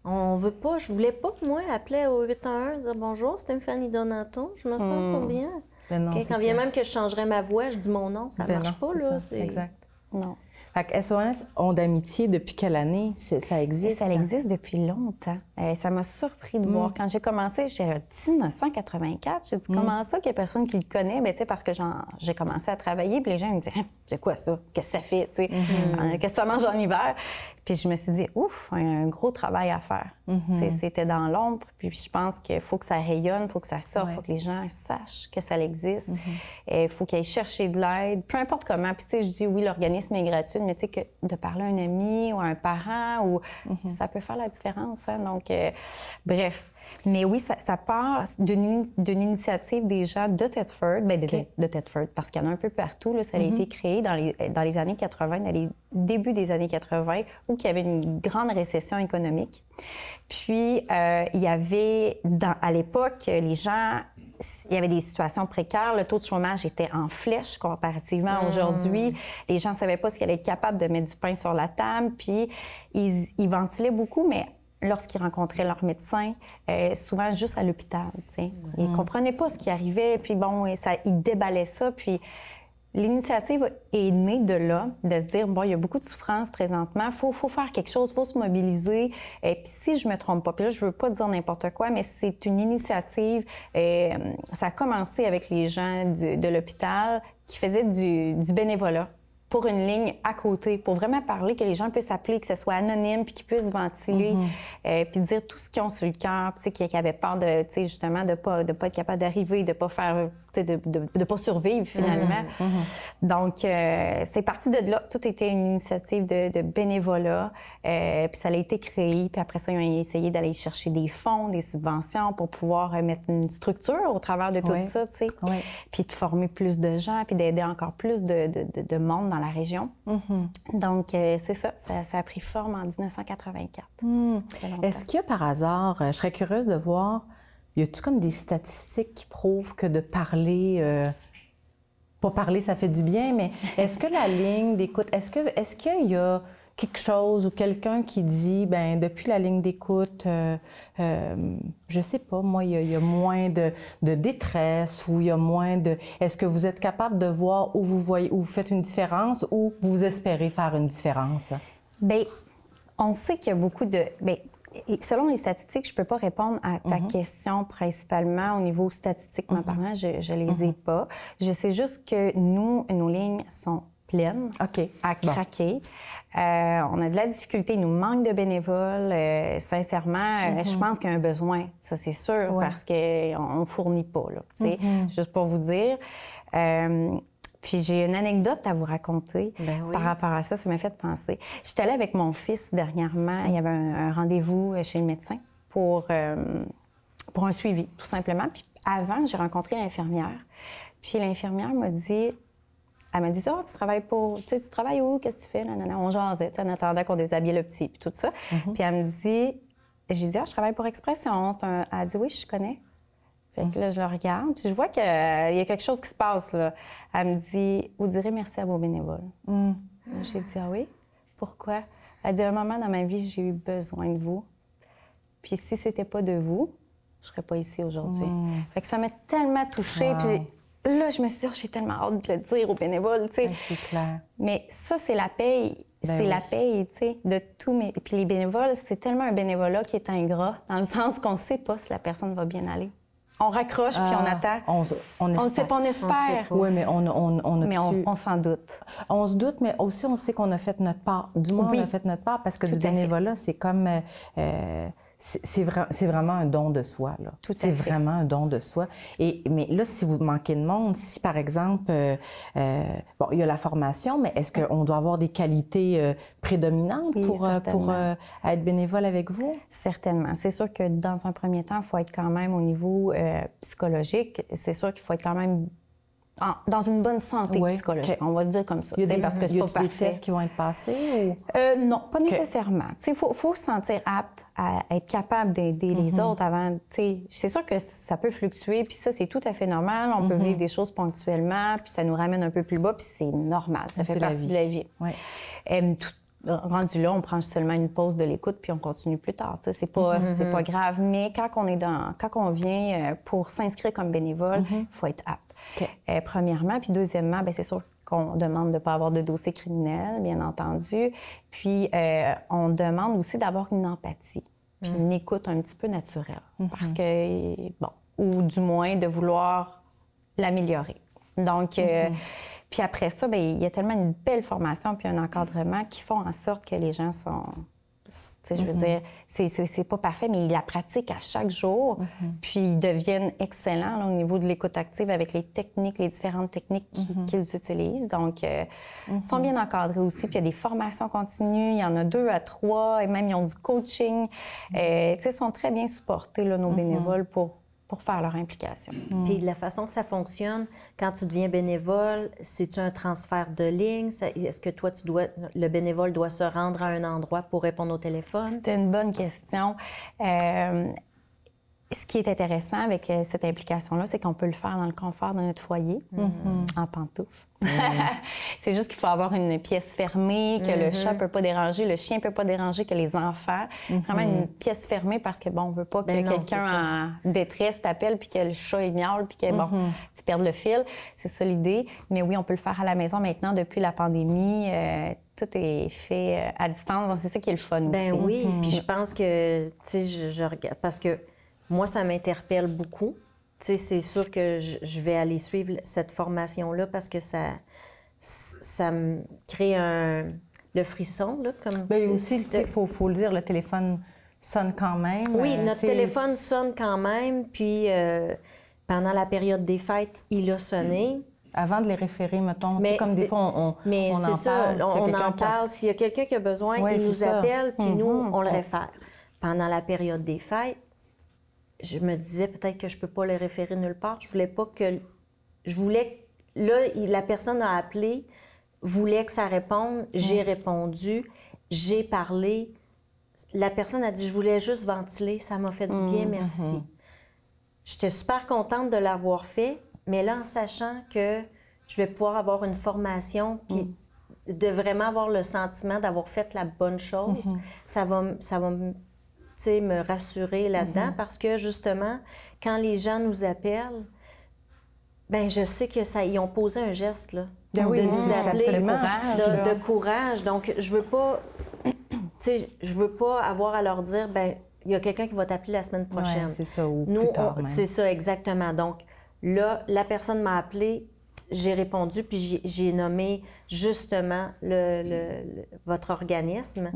On veut pas, je voulais pas, moi, appeler au 811, dire bonjour, Stéphanie Donato, je me sens pas bien. Non, quand vient même que je changerais ma voix, je dis mon nom, ça marche pas, là. Exact. Non. Fait que SOS Ondes d'amitié, depuis quelle année ça existe? Ça existe depuis longtemps. Ça m'a surpris de voir. Quand j'ai commencé, j'étais en 1984. J'ai dit, comment ça qu'il n'y a personne qui le connaît? Bien, parce que j'ai commencé à travailler, puis les gens me disaient, c'est quoi ça? Qu'est-ce que ça fait? Qu'est-ce que ça mange en hiver? Puis je me suis dit, ouf, un gros travail à faire. C'était dans l'ombre, puis je pense qu'il faut que ça rayonne, il faut que ça sorte, il faut que les gens sachent que ça existe. Il faut qu'ils aillent chercher de l'aide, peu importe comment. Puis tu sais, je dis, oui, l'organisme est gratuit, mais tu sais, que de parler à un ami ou à un parent, ou ça peut faire la différence. Hein? Donc, bref. Mais oui, ça part d'une initiative des gens de Thetford, de Thetford, parce qu'il y en a un peu partout. Là, ça a été créé dans les années 80, dans les débuts des années 80, où il y avait une grande récession économique. Puis, il y avait, à l'époque, les gens... Il y avait des situations précaires. Le taux de chômage était en flèche comparativement à aujourd'hui. Les gens ne savaient pas s'ils allaient être capables de mettre du pain sur la table. Puis, ils ventilaient beaucoup, mais lorsqu'ils rencontraient leur médecin, souvent juste à l'hôpital. Ils ne comprenaient pas ce qui arrivait, puis bon, ils déballaient ça. Puis l'initiative est née de là, de se dire, bon, il y a beaucoup de souffrance présentement, il faut faire quelque chose, il faut se mobiliser. Puis si je ne me trompe pas, puis là, je ne veux pas dire n'importe quoi, mais c'est une initiative, ça a commencé avec les gens de l'hôpital qui faisaient du bénévolat pour une ligne à côté, pour vraiment parler, que les gens puissent appeler, que ce soit anonyme, puis qu'ils puissent ventiler, puis dire tout ce qu'ils ont sur le cœur, qui avaient peur de, justement, de pas être capable d'arriver, de pas faire, de pas survivre finalement. Donc, c'est parti de là. Tout était une initiative de bénévolat, puis ça a été créé, puis après ça, ils ont essayé d'aller chercher des fonds, des subventions pour pouvoir mettre une structure au travers de tout ça, tu sais, puis de former plus de gens, puis d'aider encore plus de monde dans la région. Donc, c'est ça a pris forme en 1984. Est-ce qu'il y a par hasard, je serais curieuse de voir, y a-t-il comme des statistiques qui prouvent que de parler, pas parler, ça fait du bien, mais est-ce que la ligne d'écoute, est-ce qu'il y a quelque chose ou quelqu'un qui dit, ben depuis la ligne d'écoute, je sais pas, moi, il y a moins de détresse ou il y a moins de... Est-ce que vous êtes capable de voir où vous faites une différence ou vous espérez faire une différence? Bien, on sait qu'il y a beaucoup de... Bien, selon les statistiques, je ne peux pas répondre à ta question principalement au niveau statistiquement parlant, je ne les ai pas. Je sais juste que nous, nos lignes sont pleines, à craquer. On a de la difficulté, il nous manque de bénévoles. Sincèrement, je pense qu'il y a un besoin, ça c'est sûr, parce qu'on ne fournit pas, là, juste pour vous dire. Puis j'ai une anecdote à vous raconter par rapport à ça, ça m'a fait penser. J'étais allée avec mon fils dernièrement, il y avait un rendez-vous chez le médecin pour un suivi, tout simplement. Puis avant, j'ai rencontré l'infirmière. Puis l'infirmière m'a dit... Elle m'a dit, « Oh, tu travailles où? Qu'est-ce que tu fais? » On jasait, en attendant qu'on déshabille le petit, puis tout ça. Puis elle me dit, j'ai dit, « Ah, je travaille pour Expression. » Elle a dit, « Oui, je connais. » Fait que là, je le regarde, puis je vois qu'il y a quelque chose qui se passe, là. Elle me dit, « Vous direz merci à vos bénévoles. » J'ai dit, « Ah oui? Pourquoi? » Elle dit, « À un moment dans ma vie, j'ai eu besoin de vous. Puis si c'était pas de vous, je serais pas ici aujourd'hui. » Fait que ça m'a tellement touchée. Puis là, je me suis dit, j'ai tellement hâte de le dire aux bénévoles, tu sais. C'est clair. Mais ça, c'est la paye. La paye, tu sais, de tous mes... Puis les bénévoles, c'est tellement un bénévolat qui est ingrat, dans le sens qu'on ne sait pas si la personne va bien aller. On raccroche, puis on attend. On ne sait pas, on espère. Oui, mais on s'en doute. On se doute, mais aussi, on sait qu'on a fait notre part. Du moins, on a fait notre part, parce que du bénévolat, c'est comme... c'est vraiment un don de soi, là. C'est vraiment un don de soi. Mais là, si vous manquez de monde, si par exemple, bon, il y a la formation, mais est-ce qu'on doit avoir des qualités prédominantes pour être bénévole avec vous? Certainement. C'est sûr que dans un premier temps, il faut être quand même au niveau psychologique. C'est sûr qu'il faut être quand même dans une bonne santé psychologique, on va le dire comme ça. Il y a des tests qui vont être passés? Ou... non, pas nécessairement. Il faut se sentir apte à être capable d'aider les autres avant. C'est sûr que ça peut fluctuer, puis ça, c'est tout à fait normal. On peut vivre des choses ponctuellement, puis ça nous ramène un peu plus bas, puis c'est normal. Ça fait partie de la vie. Rendu là, on prend seulement une pause de l'écoute, puis on continue plus tard. C'est pas grave. Mais quand on vient pour s'inscrire comme bénévole, il faut être apte. Premièrement, puis deuxièmement, c'est sûr qu'on demande de ne pas avoir de dossier criminel, bien entendu. Puis on demande aussi d'avoir une empathie, puis une écoute un petit peu naturelle. Parce que, bon, ou du moins de vouloir l'améliorer. Donc, puis après ça, il y a tellement une belle formation puis un encadrement qui font en sorte que les gens sont... Je veux dire, c'est pas parfait, mais ils la pratiquent à chaque jour, puis ils deviennent excellents là, au niveau de l'écoute active avec les techniques, les différentes techniques qu'ils utilisent. Donc, ils sont bien encadrés aussi, puis il y a des formations continues, il y en a 2 à 3, et même ils ont du coaching. Ils sont très bien supportés, là, nos bénévoles, pour faire leur implication. Puis de la façon que ça fonctionne, quand tu deviens bénévole, c'est-tu un transfert de ligne? Est-ce que toi, le bénévole doit se rendre à un endroit pour répondre au téléphone? C'était une bonne question. ce qui est intéressant avec cette implication-là, c'est qu'on peut le faire dans le confort de notre foyer, en pantoufles. C'est juste qu'il faut avoir une pièce fermée, que le chat ne peut pas déranger, le chien ne peut pas déranger, que les enfants. Vraiment une pièce fermée parce que, bon, on ne veut pas que quelqu'un en détresse t'appelle puis que le chat il miaule puis que, bon, tu perdes le fil. C'est ça l'idée. Mais oui, on peut le faire à la maison maintenant depuis la pandémie. Tout est fait à distance. Donc, c'est ça qui est le fun aussi. Oui, puis je pense que, tu sais, je regarde, parce que moi, ça m'interpelle beaucoup. Tu sais, c'est sûr que je vais aller suivre cette formation-là parce que ça me crée le frisson, là, comme... Bien aussi, il faut le dire, le téléphone sonne quand même. Oui, notre téléphone sonne quand même, puis pendant la période des fêtes, il a sonné. Avant de les référer, mettons, comme des fois, on en parle. On en parle. S'il y a quelqu'un qui a besoin, il nous appelle, puis nous, on le réfère. Pendant la période des fêtes, je me disais peut-être que je ne peux pas le référer nulle part. Je voulais pas que... Là, la personne a appelé, voulait que ça réponde. J'ai répondu, j'ai parlé. La personne a dit, je voulais juste ventiler. Ça m'a fait du bien, merci. J'étais super contente de l'avoir fait, mais là, en sachant que je vais pouvoir avoir une formation, puis de vraiment avoir le sentiment d'avoir fait la bonne chose, ça va me rassurer là-dedans parce que, justement, quand les gens nous appellent, bien, je sais qu'ils ont posé un geste, là, de nous appeler, de courage. Donc, je veux pas, je veux pas avoir à leur dire, bien, il y a quelqu'un qui va t'appeler la semaine prochaine. Ouais, c'est ça, ou plus tard même. C'est ça, exactement. Donc, là, la personne m'a appelé, j'ai répondu, puis j'ai nommé, justement, votre organisme.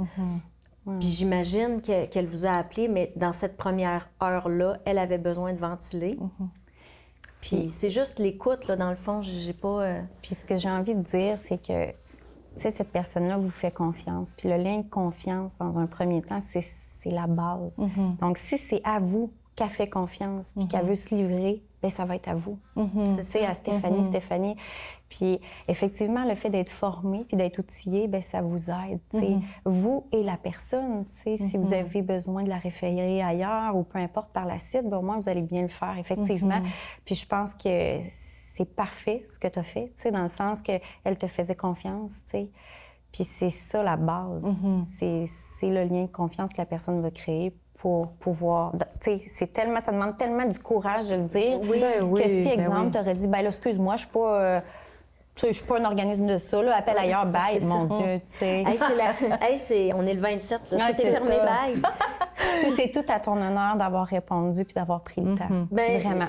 Puis j'imagine qu'elle vous a appelé, mais dans cette première heure-là, elle avait besoin de ventiler. Puis c'est juste l'écoute, là, dans le fond, j'ai pas... Puis ce que j'ai envie de dire, c'est que, tu sais, cette personne-là vous fait confiance. Puis le lien de confiance, dans un premier temps, c'est la base. Donc, si c'est à vous qu'elle fait confiance, puis qu'elle veut se livrer, bien, ça va être à vous. C'est à Stéphanie. Puis, effectivement, le fait d'être formé puis d'être outillé, bien, ça vous aide. Vous et la personne, si vous avez besoin de la référer ailleurs ou peu importe par la suite, bien, au moins, vous allez bien le faire, effectivement. Puis, je pense que c'est parfait ce que tu as fait, dans le sens qu'elle te faisait confiance, Puis, c'est ça la base. C'est le lien de confiance que la personne va créer pour pouvoir... Tu sais, ça demande tellement du courage de le dire que si, exemple, tu aurais dit, ben là, excuse-moi, je suis pas... je suis pas un organisme de ça, là, appelle ailleurs, bye, mon Dieu, tu sais. On est le 27, là, c'est fermé, bye. C'est tout à ton honneur d'avoir répondu puis d'avoir pris le temps, vraiment.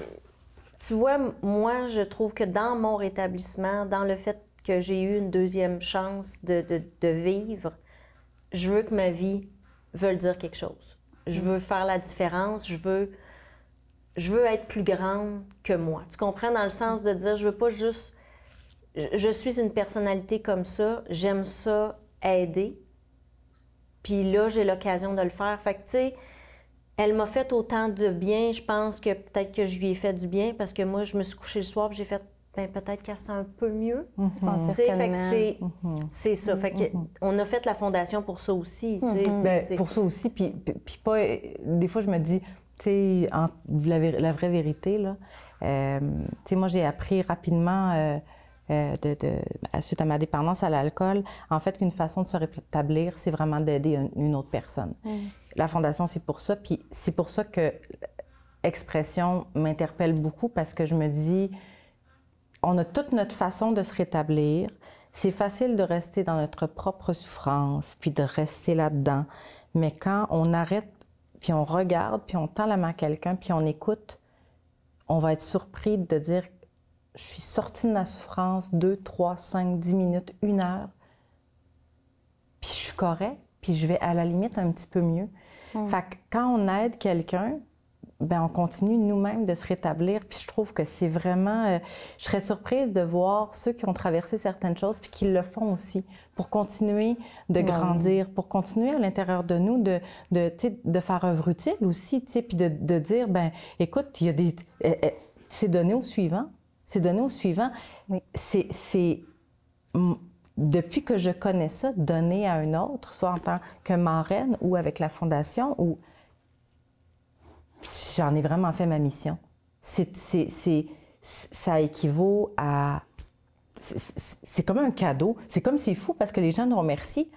Tu vois, moi, je trouve que dans mon rétablissement, dans le fait que j'ai eu une deuxième chance de vivre, je veux que ma vie veuille dire quelque chose. Je veux faire la différence, je veux être plus grande que moi. Tu comprends, dans le sens de dire, je veux pas juste... Je suis une personnalité comme ça, j'aime ça aider, puis là, j'ai l'occasion de le faire. Fait que, tu sais, elle m'a fait autant de bien, je pense que peut-être que je lui ai fait du bien, parce que moi, je me suis couchée le soir, puis j'ai fait, ben, peut-être qu'elle se sent un peu mieux. Fait que c'est ça. Fait que on a fait la fondation pour ça aussi. Pour ça aussi, puis pas... Des fois, je me dis, tu sais, la vraie vérité, là, tu sais, moi, j'ai appris rapidement... suite à ma dépendance à l'alcool, en fait, qu'une façon de se rétablir, c'est vraiment d'aider une autre personne. La Fondation, c'est pour ça. Puis c'est pour ça que Expression m'interpelle beaucoup, parce que je me dis, on a toute notre façon de se rétablir. C'est facile de rester dans notre propre souffrance, puis de rester là-dedans. Mais quand on arrête, puis on regarde, puis on tend la main à quelqu'un, puis on écoute, on va être surpris de dire... Je suis sortie de ma souffrance 2, 3, 5, 10 minutes, 1 heure, puis je suis correcte, puis je vais à la limite un petit peu mieux. Fait que quand on aide quelqu'un, ben on continue nous-mêmes de se rétablir, puis je trouve que c'est vraiment... je serais surprise de voir ceux qui ont traversé certaines choses, puis qui le font aussi, pour continuer de grandir, pour continuer à l'intérieur de nous, de faire œuvre utile aussi, puis de dire, ben écoute, il y a des... c'est donné au suivant. C'est donné au suivant. C'est depuis que je connais ça, donner à un autre, soit en tant que marraine ou avec la Fondation, ou j'en ai vraiment fait ma mission. Ça équivaut à... C'est comme un cadeau. C'est comme c'est fou parce que les gens nous remercient,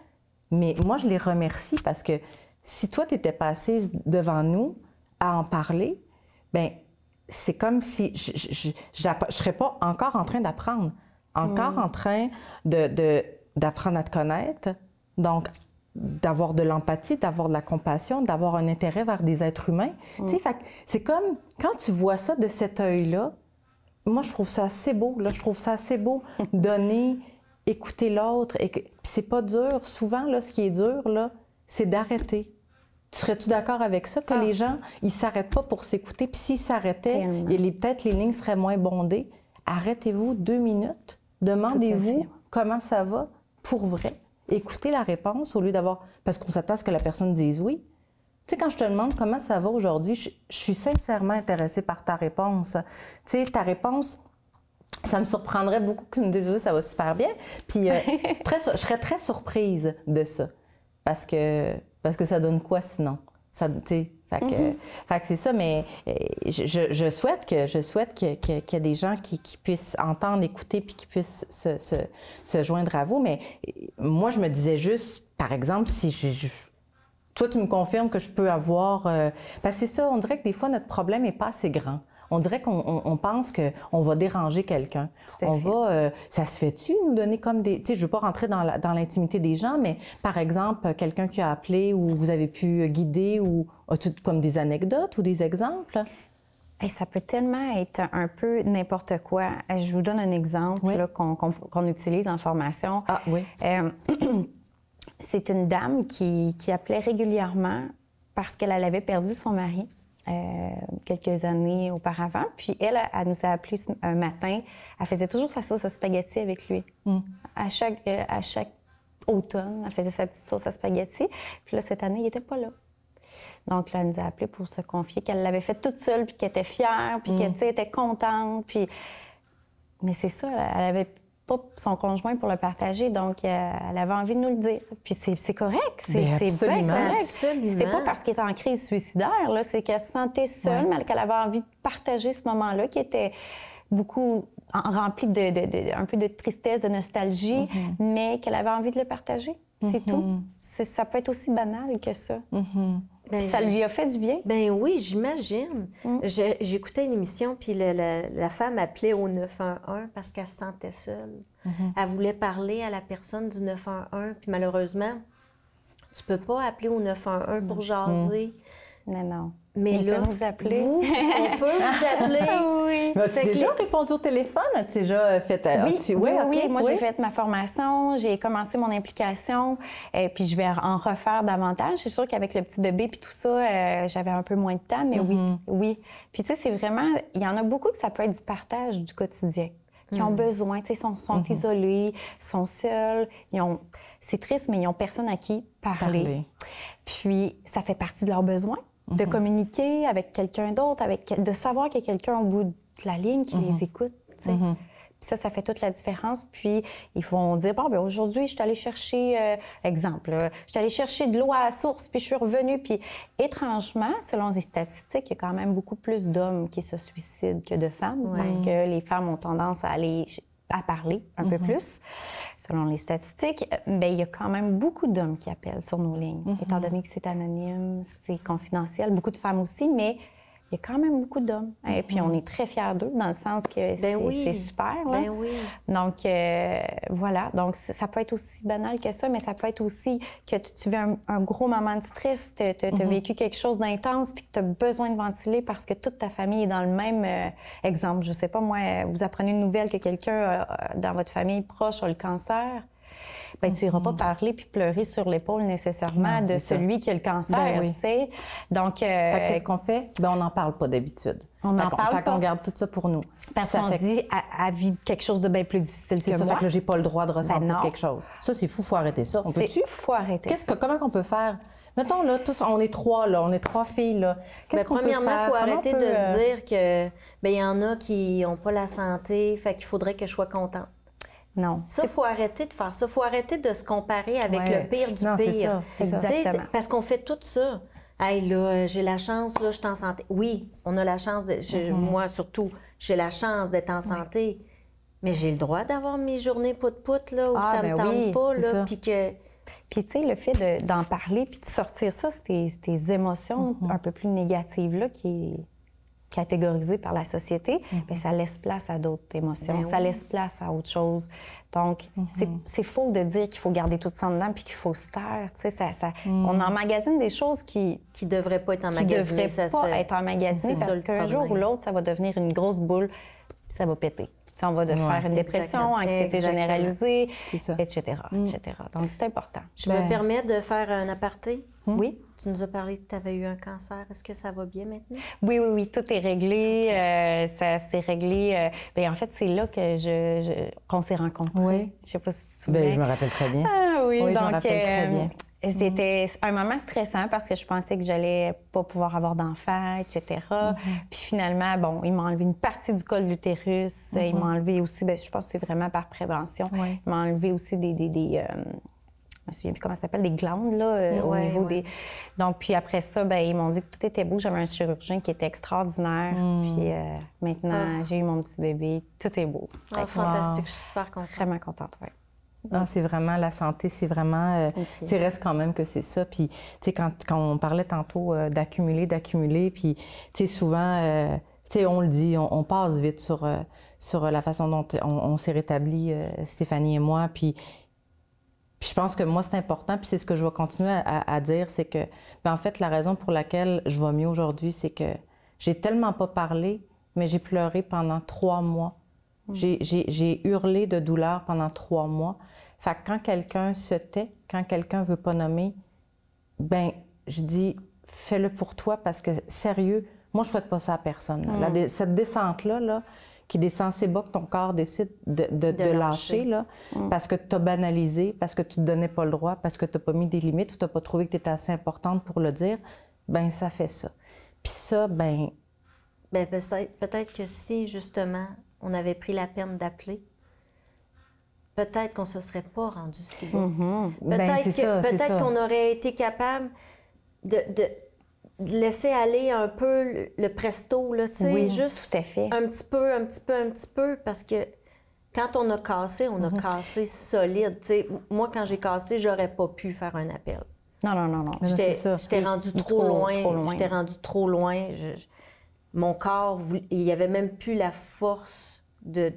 mais moi, je les remercie parce que si toi, tu étais pas assise devant nous à en parler, bien, c'est comme si je serais pas encore en train d'apprendre, encore en train d'apprendre à te connaître, donc d'avoir de l'empathie, d'avoir de la compassion, d'avoir un intérêt vers des êtres humains. Tu sais, c'est comme quand tu vois ça de cet œil-là, moi, je trouve ça assez beau. Là, je trouve ça assez beau, donner, écouter l'autre. Et puis c'est pas dur. Souvent, là, ce qui est dur, là, c'est d'arrêter. Serais-tu d'accord avec ça, que les gens, ils s'arrêtent pas pour s'écouter? Puis s'ils s'arrêtaient, peut-être les lignes seraient moins bondées. Arrêtez-vous 2 minutes. Demandez-vous comment ça va pour vrai. Écoutez la réponse au lieu d'avoir... Parce qu'on s'attend à ce que la personne dise oui. Tu sais, quand je te demande comment ça va aujourd'hui, je suis sincèrement intéressée par ta réponse. Tu sais, ta réponse, ça me surprendrait beaucoup que tu me dises oui, ça va super bien. Puis je serais très surprise de ça. Parce que ça donne quoi sinon? Ça, tu sais, fait que c'est ça, mais je souhaite qu'il y ait des gens qui puissent entendre, écouter, puis qui puissent se joindre à vous. Mais moi, je me disais juste, par exemple, si toi, tu me confirmes que je peux avoir... Parce que c'est ça, on dirait que des fois, notre problème n'est pas assez grand. On dirait qu'on pense qu'on va déranger quelqu'un. On va... ça se fait-tu, nous donner comme des... Tu sais, je ne veux pas rentrer dans l'intimité des gens, mais par exemple, quelqu'un qui a appelé ou vous avez pu guider ou as-tu comme des anecdotes ou des exemples? Hey, ça peut tellement être un peu n'importe quoi. Je vous donne un exemple là, qu'on utilise en formation. Ah oui. C'est une dame qui appelait régulièrement parce qu'elle avait perdu son mari quelques années auparavant. Puis elle nous a appelé un matin. Elle faisait toujours sa sauce à spaghetti avec lui. À chaque automne, elle faisait sa petite sauce à spaghetti. Puis là, cette année, il n'était pas là. Donc là, elle nous a appelé pour se confier qu'elle l'avait fait toute seule, puis qu'elle était fière, puis qu'elle était contente. Puis... Mais c'est ça, elle avait pas son conjoint pour le partager, donc elle avait envie de nous le dire. Puis c'est correct, c'est bien correct. C'était pas parce qu'elle était en crise suicidaire, là, c'est qu'elle se sentait seule, mais qu'elle avait envie de partager ce moment-là, qui était beaucoup rempli un peu de tristesse, de nostalgie, mais qu'elle avait envie de le partager. C'est tout. Ça peut être aussi banal que ça. Ben, ça lui a fait du bien? Ben oui, j'imagine. J'écoutais une émission, puis la femme appelait au 911 parce qu'elle se sentait seule. Elle voulait parler à la personne du 911, puis malheureusement, tu peux pas appeler au 911 pour jaser. Non. Mais là, peut nous appeler. On peut vous appeler. Oui. As-tu déjà répondu au téléphone? As-tu déjà fait... Oui. Moi, j'ai fait ma formation, j'ai commencé mon implication, puis je vais en refaire davantage. C'est sûr qu'avec le petit bébé puis tout ça, j'avais un peu moins de temps, mais oui. Puis tu sais, c'est vraiment... Il y en a beaucoup que ça peut être du partage du quotidien, qui ont besoin, tu sais, sont isolés, sont seuls, c'est triste, mais ils n'ont personne à qui parler. Puis ça fait partie de leurs besoins. De communiquer avec quelqu'un d'autre, de savoir qu'il y a quelqu'un au bout de la ligne qui les écoute. Puis ça fait toute la différence. Puis ils vont dire, bon, bien aujourd'hui, je suis allée chercher, exemple, je suis allée chercher de l'eau à la source, puis je suis revenue. Puis étrangement, selon les statistiques, il y a quand même beaucoup plus d'hommes qui se suicident que de femmes, parce que les femmes ont tendance à parler un peu plus. Selon les statistiques, bien, il y a quand même beaucoup d'hommes qui appellent sur nos lignes, étant donné que c'est anonyme, c'est confidentiel, beaucoup de femmes aussi, mais il y a quand même beaucoup d'hommes. Et puis, on est très fiers d'eux, dans le sens que c'est super. Là. Donc, voilà. Donc, ça peut être aussi banal que ça, mais ça peut être aussi que tu vis un gros moment de stress, tu as vécu quelque chose d'intense, puis que tu as besoin de ventiler parce que toute ta famille est dans le même exemple. Je sais pas, moi, vous apprenez une nouvelle que quelqu'un dans votre famille proche a le cancer. Bien, tu n'iras pas parler puis pleurer sur l'épaule nécessairement de celui qui a le cancer, tu sais. Donc... qu'est-ce qu'on fait? Bien, on n'en parle pas d'habitude. On n'en parle pas. On garde tout ça pour nous. Parce qu'on se dit, elle vit quelque chose de bien plus difficile que moi. C'est ça, fait que là, j'ai pas le droit de ressentir quelque chose. Ça, c'est fou, il faut arrêter ça. Faut arrêter ça. Comment qu'on peut faire? Mettons, là, tous, on est 3, là, on est 3 filles, là. Qu'est-ce qu'on peut faire? Premièrement, il faut arrêter de se dire que, bien, il y en a qui n'ont pas la santé, fait qu'il faudrait que je sois contente. Non. Ça, il faut arrêter de faire ça. Il faut arrêter de se comparer avec le pire du pire. C'est ça. Exactement. Parce qu'on fait tout ça. Hey, là, j'ai la chance, là, je suis en santé. Oui, on a la chance, moi surtout, j'ai la chance d'être en santé, mais j'ai le droit d'avoir mes journées pout-pout, là, où ça me tente pas, là, puis que... Puis, tu sais, le fait d'en parler puis de sortir ça, tes émotions un peu plus négatives-là qui est catégorisée par la société, bien, ça laisse place à d'autres émotions, ça laisse place à autre chose. Donc, c'est faux de dire qu'il faut garder tout ça en dedans puis qu'il faut se taire. Tu sais, on emmagasine des choses qui ne devraient pas être emmagasinées. Qui devraient pas être emmagasinées parce qu'un jour ou l'autre, ça va devenir une grosse boule puis ça va péter. T'sais, on va faire une dépression, anxiété généralisée, etc. Donc, c'est important. Je me permets de faire un aparté? Oui. Tu nous as parlé que tu avais eu un cancer. Est-ce que ça va bien maintenant? Oui, tout est réglé. Ça s'est réglé. Bien, en fait, c'est là que qu'on s'est rencontrés. Oui. Je sais pas si tu te souviens. Bien, je me rappelle très bien. Ah oui, donc, je me rappelle très bien. C'était un moment stressant parce que je pensais que j'allais pas pouvoir avoir d'enfant, etc. Puis finalement, bon, il m'a enlevé une partie du col de l'utérus. Il m'a enlevé aussi, bien, je pense que c'est vraiment par prévention. Il m'a enlevé aussi des je me souviens plus comment ça s'appelle, des glandes, là, au niveau des... Donc, puis après ça, bien, ils m'ont dit que tout était beau. J'avais un chirurgien qui était extraordinaire. Puis maintenant, j'ai eu mon petit bébé. Tout est beau. Fantastique, je suis super contente. Vraiment contente, oui. Ah, c'est vraiment la santé, c'est vraiment... Tu sais, reste quand même que c'est ça. Puis, tu sais, quand on parlait tantôt d'accumuler, puis, tu sais, souvent, tu sais, on le dit, on passe vite sur la façon dont on s'est rétabli, Stéphanie et moi. Puis je pense que moi, c'est important, puis c'est ce que je vais continuer à dire, c'est que, bien, en fait, la raison pour laquelle je vais mieux aujourd'hui, c'est que j'ai tellement pas parlé, mais j'ai pleuré pendant 3 mois. J'ai hurlé de douleur pendant 3 mois. Fait que quand quelqu'un se tait, quand quelqu'un veut pas nommer, ben je dis, fais-le pour toi parce que, sérieux, moi, je souhaite pas ça à personne. Cette descente-là, là, qui descend si bas que ton corps décide de lâcher, là, parce que tu as banalisé, parce que tu ne te donnais pas le droit, parce que tu n'as pas mis des limites ou tu n'as pas trouvé que tu étais assez importante pour le dire, ben ça fait ça. Puis ça, ben peut-être que si, justement, on avait pris la peine d'appeler, peut-être qu'on ne se serait pas rendu si bas. Peut-être qu'on aurait été capable de laisser aller un peu le presto, là, tu sais, juste tout à fait. un petit peu, parce que quand on a cassé, on a cassé solide. Tu sais, moi, quand j'ai cassé, j'aurais pas pu faire un appel. Non. J'étais rendue trop loin. J'étais rendue trop loin. Mon corps, il n'y avait même plus la force de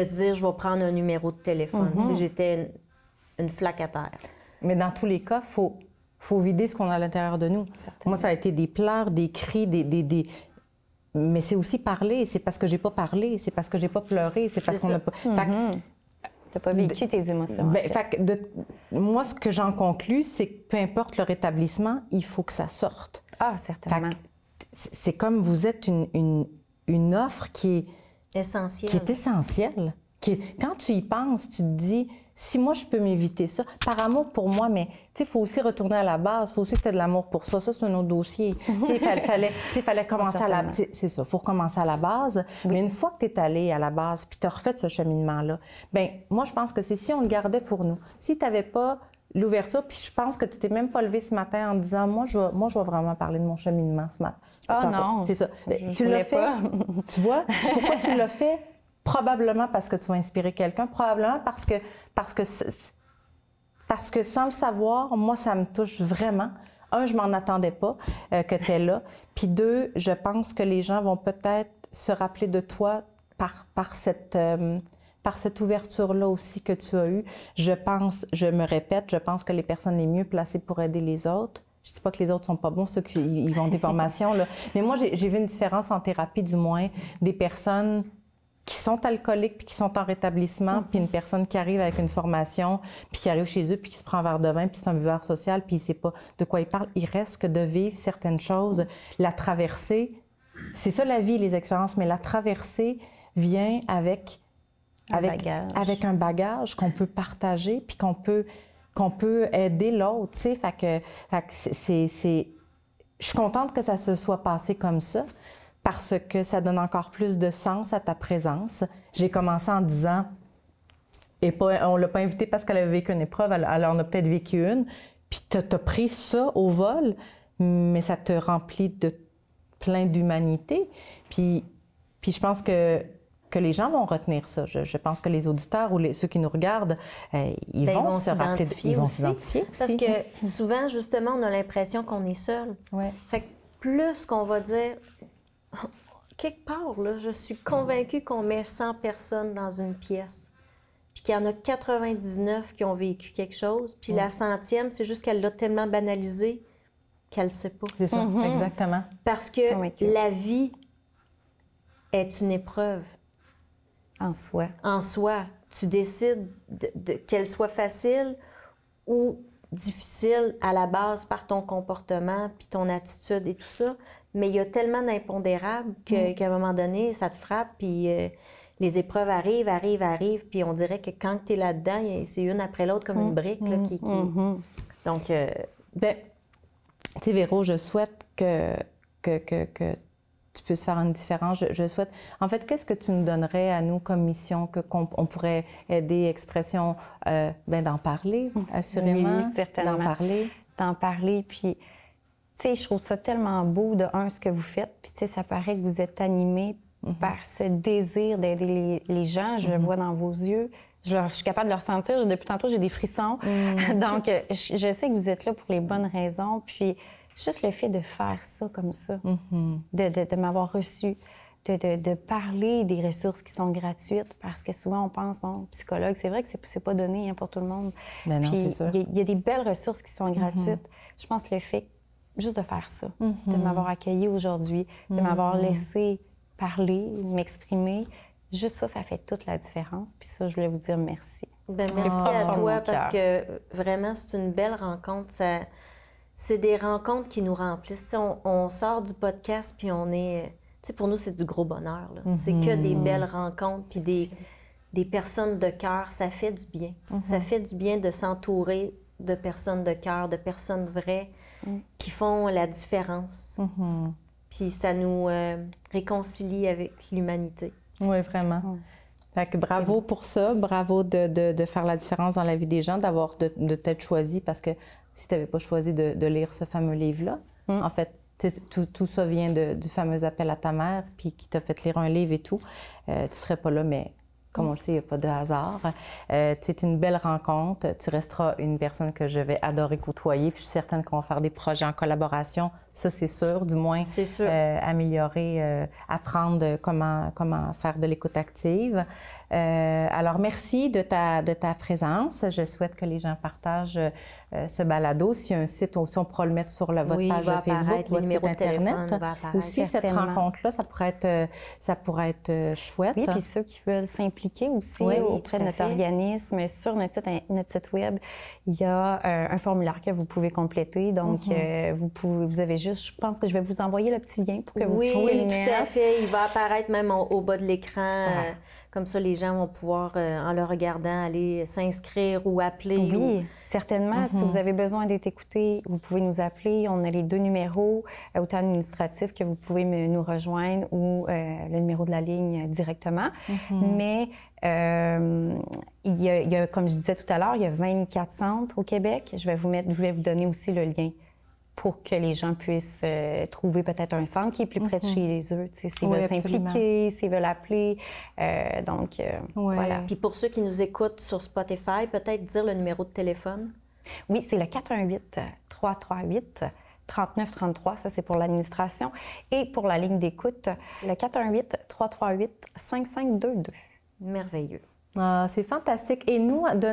dire je vais prendre un numéro de téléphone. Tu sais, j'étais une flaque à terre. Mais dans tous les cas, faut vider ce qu'on a à l'intérieur de nous. Certainement. Moi, ça a été des pleurs, des cris, mais c'est aussi parler. C'est parce que j'ai pas parlé, c'est parce que j'ai pas pleuré, c'est parce qu'on n'a pas... T'as pas vécu tes émotions. Moi, ce que j'en conclus, c'est que peu importe le rétablissement, il faut que ça sorte. Ah, certainement. C'est comme vous êtes une offre qui est essentielle. Qui est essentielle. Quand tu y penses, tu te dis, si moi, je peux m'éviter ça, par amour pour moi, mais il faut aussi retourner à la base, il faut aussi que tu aies de l'amour pour soi. Ça, c'est un autre dossier. Il fallait commencer à la... C'est ça, il faut recommencer à la base. Oui. Mais une fois que tu es allé à la base, puis tu as refait ce cheminement-là, bien, moi, je pense que c'est si on le gardait pour nous. Si tu n'avais pas l'ouverture, puis je pense que tu t'es même pas levé ce matin en disant, moi, je vais vraiment parler de mon cheminement ce matin. Ah non! C'est ça. Tu l'as fait. Tu vois? Pourquoi tu l'as fait? Probablement parce que tu vas inspirer quelqu'un, probablement parce que sans le savoir, moi, ça me touche vraiment. Un, je m'en attendais pas que tu es là. Puis 2, je pense que les gens vont peut-être se rappeler de toi par cette ouverture-là aussi que tu as eue. Je me répète, je pense que les personnes les mieux placées pour aider les autres. Je ne dis pas que les autres sont pas bons, ceux qui vont des formations, là. Mais moi, j'ai vu une différence en thérapie, du moins, des personnes qui sont alcooliques puis qui sont en rétablissement, puis une personne qui arrive avec une formation, puis qui arrive chez eux, puis qui se prend un verre de vin, puis c'est un buveur social, puis il ne sait pas de quoi il parle. Il reste que de vivre certaines choses, la traversée. C'est ça la vie, les expériences, mais la traversée vient avec un bagage qu'on peut partager, puis qu'on peut aider l'autre, tu sais. Fait que je suis contente que ça se soit passé comme ça, parce que ça donne encore plus de sens à ta présence. J'ai commencé en disant, on ne l'a pas invitée parce qu'elle avait vécu une épreuve, elle en a peut-être vécu une, puis tu as pris ça au vol, mais ça te remplit de plein d'humanité. Puis je pense que les gens vont retenir ça. Je pense que les auditeurs ou ceux qui nous regardent, ils vont se rappeler, ils vont s'identifier aussi. Parce que souvent, justement, on a l'impression qu'on est seul. Ouais. Fait que plus qu'on va dire, quelque part, là, je suis convaincue qu'on met 100 personnes dans une pièce, puis qu'il y en a 99 qui ont vécu quelque chose, puis la 100e, c'est juste qu'elle l'a tellement banalisé qu'elle ne sait pas. C'est ça, exactement. Parce que la vie est une épreuve. En soi. En soi. Tu décides qu'elle soit facile ou difficile à la base par ton comportement, puis ton attitude et tout ça. Mais il y a tellement d'impondérables qu'à un moment donné, ça te frappe, puis les épreuves arrivent, puis on dirait que quand tu es là-dedans, c'est une après l'autre comme une brique là, qui... Donc... Ben, tu sais, Véro, je souhaite que tu puisses faire une différence. Je souhaite... En fait, qu'est-ce que tu nous donnerais à nous comme mission, qu'on pourrait aider, expression, d'en parler, assurément. Oui, certainement. D'en parler, puis, tu sais, je trouve ça tellement beau, de un, ce que vous faites, puis, tu sais, ça paraît que vous êtes animés par ce désir d'aider les gens. Je le vois dans vos yeux. Je suis capable de le ressentir. Depuis tantôt, j'ai des frissons. Donc, je sais que vous êtes là pour les bonnes raisons, puis... Juste le fait de faire ça comme ça, de m'avoir reçu, de parler des ressources qui sont gratuites, parce que souvent on pense, bon, psychologue, c'est vrai que c'est pas donné pour tout le monde. Ben non, c'est sûr. Il y a des belles ressources qui sont gratuites. Je pense que le fait juste de faire ça, de m'avoir accueilli aujourd'hui, de m'avoir laissé parler, m'exprimer, juste ça, ça fait toute la différence. Puis ça, je voulais vous dire merci. Ben, merci à toi, parce que vraiment, c'est une belle rencontre. C'est des rencontres qui nous remplissent. On sort du podcast, puis on est... pour nous, c'est du gros bonheur. C'est que des belles rencontres, puis des personnes de cœur. Ça fait du bien. Ça fait du bien de s'entourer de personnes de cœur, de personnes vraies qui font la différence. Puis ça nous réconcilie avec l'humanité. Oui, vraiment. Fait que bravo pour ça. Bravo de faire la différence dans la vie des gens, de t'être choisi, parce que si tu n'avais pas choisi de lire ce fameux livre-là, en fait, tout ça vient du fameux appel à ta mère, puis qui t'a fait lire un livre et tout. Tu ne serais pas là, mais comme on le sait, il n'y a pas de hasard. Tu es une belle rencontre. Tu resteras une personne que je vais adorer côtoyer. Puis je suis certaine qu'on va faire des projets en collaboration. Ça, c'est sûr. Du moins, c'est sûr. Améliorer, apprendre comment faire de l'écoute active. Alors, merci de ta présence. Je souhaite que les gens partagent ce balado. S'il y a un site aussi, on pourra le mettre sur votre page Facebook, votre site Internet. Aussi, cette rencontre-là, ça pourrait être chouette. Oui, puis ceux qui veulent s'impliquer aussi auprès de notre organisme, sur notre site Web, il y a un formulaire que vous pouvez compléter. Donc, vous avez juste, je pense que je vais vous envoyer le petit lien pour que vous puissiez le mettre. Oui, tout à fait. Il va apparaître même au bas de l'écran. Comme ça, les gens vont pouvoir, en le regardant, aller s'inscrire ou appeler. Oui, certainement. Si vous avez besoin d'être écouté, vous pouvez nous appeler. On a les 2 numéros, autant administratifs que vous pouvez nous rejoindre, ou le numéro de la ligne directement. Mais il y a, comme je disais tout à l'heure, il y a 24 centres au Québec. Je vais vous donner aussi le lien pour que les gens puissent trouver peut-être un centre qui est plus près de chez eux, s'ils veulent s'impliquer, s'ils veulent appeler. Voilà. Puis pour ceux qui nous écoutent sur Spotify, peut-être dire le numéro de téléphone. Oui, c'est le 418-338-3933. Ça, c'est pour l'administration. Et pour la ligne d'écoute, le 418-338-5522. Merveilleux. Ah, c'est fantastique. Et nous, de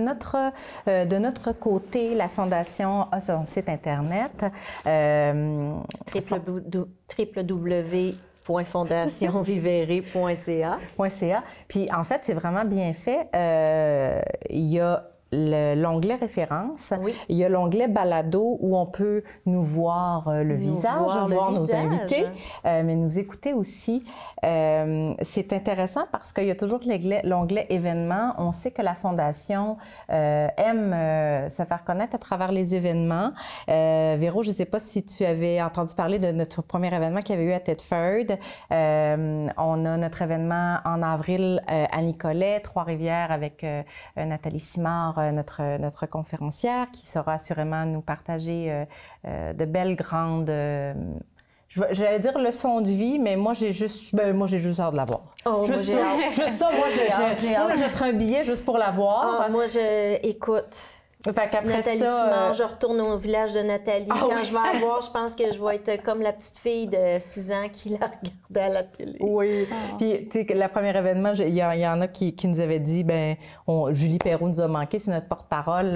notre côté, la Fondation a son site Internet. www.fondationvivere.ca. Puis, en fait, c'est vraiment bien fait. Il y a l'onglet référence. Oui. Il y a l'onglet balado où on peut nous voir le visage, voir nos invités, mais nous écouter aussi. C'est intéressant parce qu'il y a toujours l'onglet événements. On sait que la Fondation aime se faire connaître à travers les événements. Véro, je ne sais pas si tu avais entendu parler de notre premier événement qu'il y avait eu à Thetford. On a notre événement en avril à Nicolet, Trois-Rivières avec Nathalie Simard notre conférencière qui saura assurément nous partager de belles grandes... J'allais dire leçon de vie, mais moi, j'ai juste hâte de la voir. Oh, juste ça, moi, j'achèterais un billet juste pour la voir. Écoute... Fait qu'après Nathalie Simard, je retourne au village de Nathalie. Quand je vais la voir, je pense que je vais être comme la petite fille de 6 ans qui la regardait à la télé. Oui. Puis, tu sais, le premier événement, il y en a qui nous avaient dit, Julie Perrault nous a manqué, c'est notre porte-parole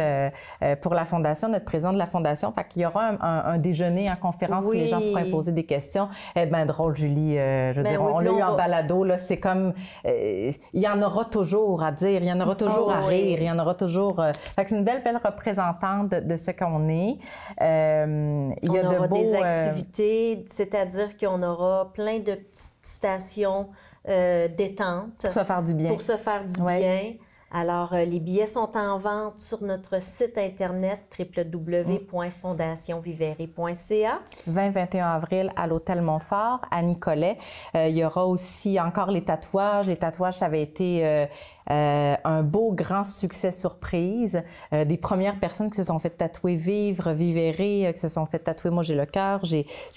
pour la Fondation, notre présidente de la Fondation. Fait qu'il y aura un déjeuner en conférence où les gens pourront poser des questions. Drôle, Julie. Je veux dire, on l'a eu en balado, là. C'est comme, il y en aura toujours à dire, il y en aura toujours à rire, il y en aura toujours... Fait que c'est une belle représentante de ce qu'on est. Il y aura des activités, c'est-à-dire qu'on aura plein de petites stations détente. Pour se faire du bien. Pour se faire du bien. Alors, les billets sont en vente sur notre site Internet www.fondationvivere.ca. 20-21 avril à l'Hôtel Montfort, à Nicolet. Il y aura aussi encore les tatouages. Les tatouages, ça avait été un beau, grand succès surprise. Des premières personnes qui se sont fait tatouer Vivere, qui se sont fait tatouer Moi, j'ai le cœur.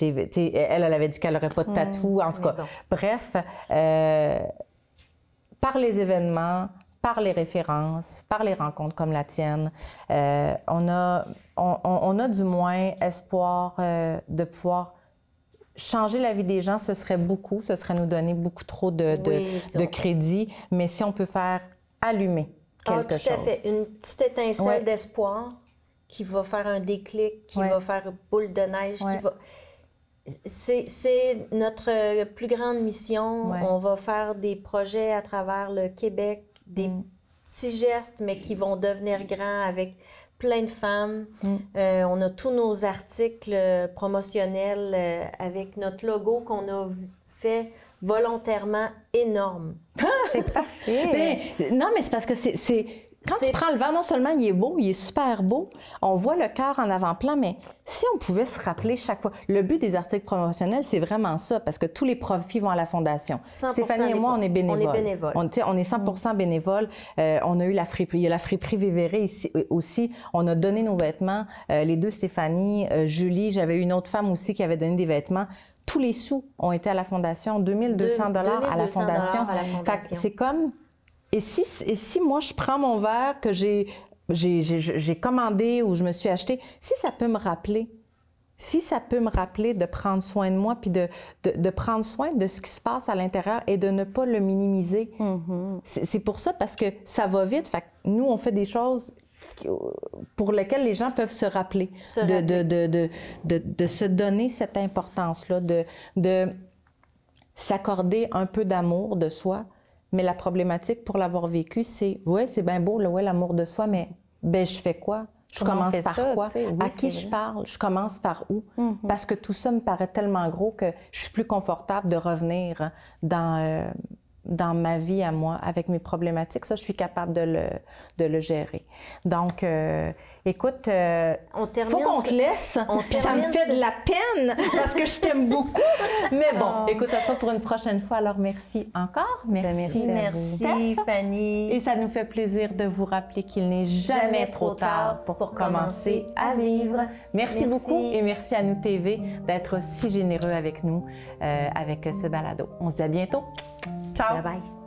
Elle avait dit qu'elle n'aurait pas de tatou. En tout cas, bref, par les événements, par les références, par les rencontres comme la tienne, on a du moins espoir de pouvoir changer la vie des gens. Ce serait nous donner beaucoup trop de crédit, mais si on peut faire allumer quelque chose. Tout à fait. Une petite étincelle d'espoir qui va faire un déclic, qui va faire boule de neige, qui va... C'est notre plus grande mission. On va faire des projets à travers le Québec, des petits gestes, mais qui vont devenir grands avec plein de femmes. On a tous nos articles promotionnels avec notre logo qu'on a fait volontairement énorme. C'est parfait! Non, mais c'est parce que quand tu prends le verre, non seulement il est beau, il est super beau, on voit le cœur en avant-plan, mais si on pouvait se rappeler chaque fois... Le but des articles promotionnels, c'est vraiment ça, parce que tous les profits vont à la Fondation. Stéphanie et moi, on est bénévoles. On est bénévoles. On est 100% bénévoles. On a eu la friperie. Il y a la friperie Vivere ici aussi. On a donné nos vêtements. Les deux, Stéphanie, Julie, j'avais une autre femme aussi qui avait donné des vêtements. Tous les sous ont été à la Fondation, 2200 $ à la Fondation. Fait que c'est comme... Et si moi, je prends mon verre que j'ai commandé ou je me suis acheté, si ça peut me rappeler de prendre soin de moi puis de prendre soin de ce qui se passe à l'intérieur et de ne pas le minimiser. C'est pour ça, parce que ça va vite. Fait que nous, on fait des choses pour lesquelles les gens peuvent se rappeler. De se donner cette importance-là, de s'accorder un peu d'amour de soi. Mais la problématique, pour l'avoir vécu, c'est c'est bien beau, l'amour de soi, mais je fais quoi? Je commence par quoi? À qui je parle? Je commence par où? Parce que tout ça me paraît tellement gros que je suis plus confortable de revenir dans ma vie à moi, avec mes problématiques. Ça, je suis capable de le gérer. Donc, écoute, faut qu'on te laisse. Puis ça me fait de la peine parce que je t'aime beaucoup. Mais bon, écoute, ça sera pour une prochaine fois. Alors, merci encore. Merci, Fanny. Et ça nous fait plaisir de vous rappeler qu'il n'est jamais trop tard pour commencer à vivre. Merci beaucoup et merci à Nous TV d'être si généreux avec nous, avec ce balado. On se dit à bientôt. Ciao. Bye bye.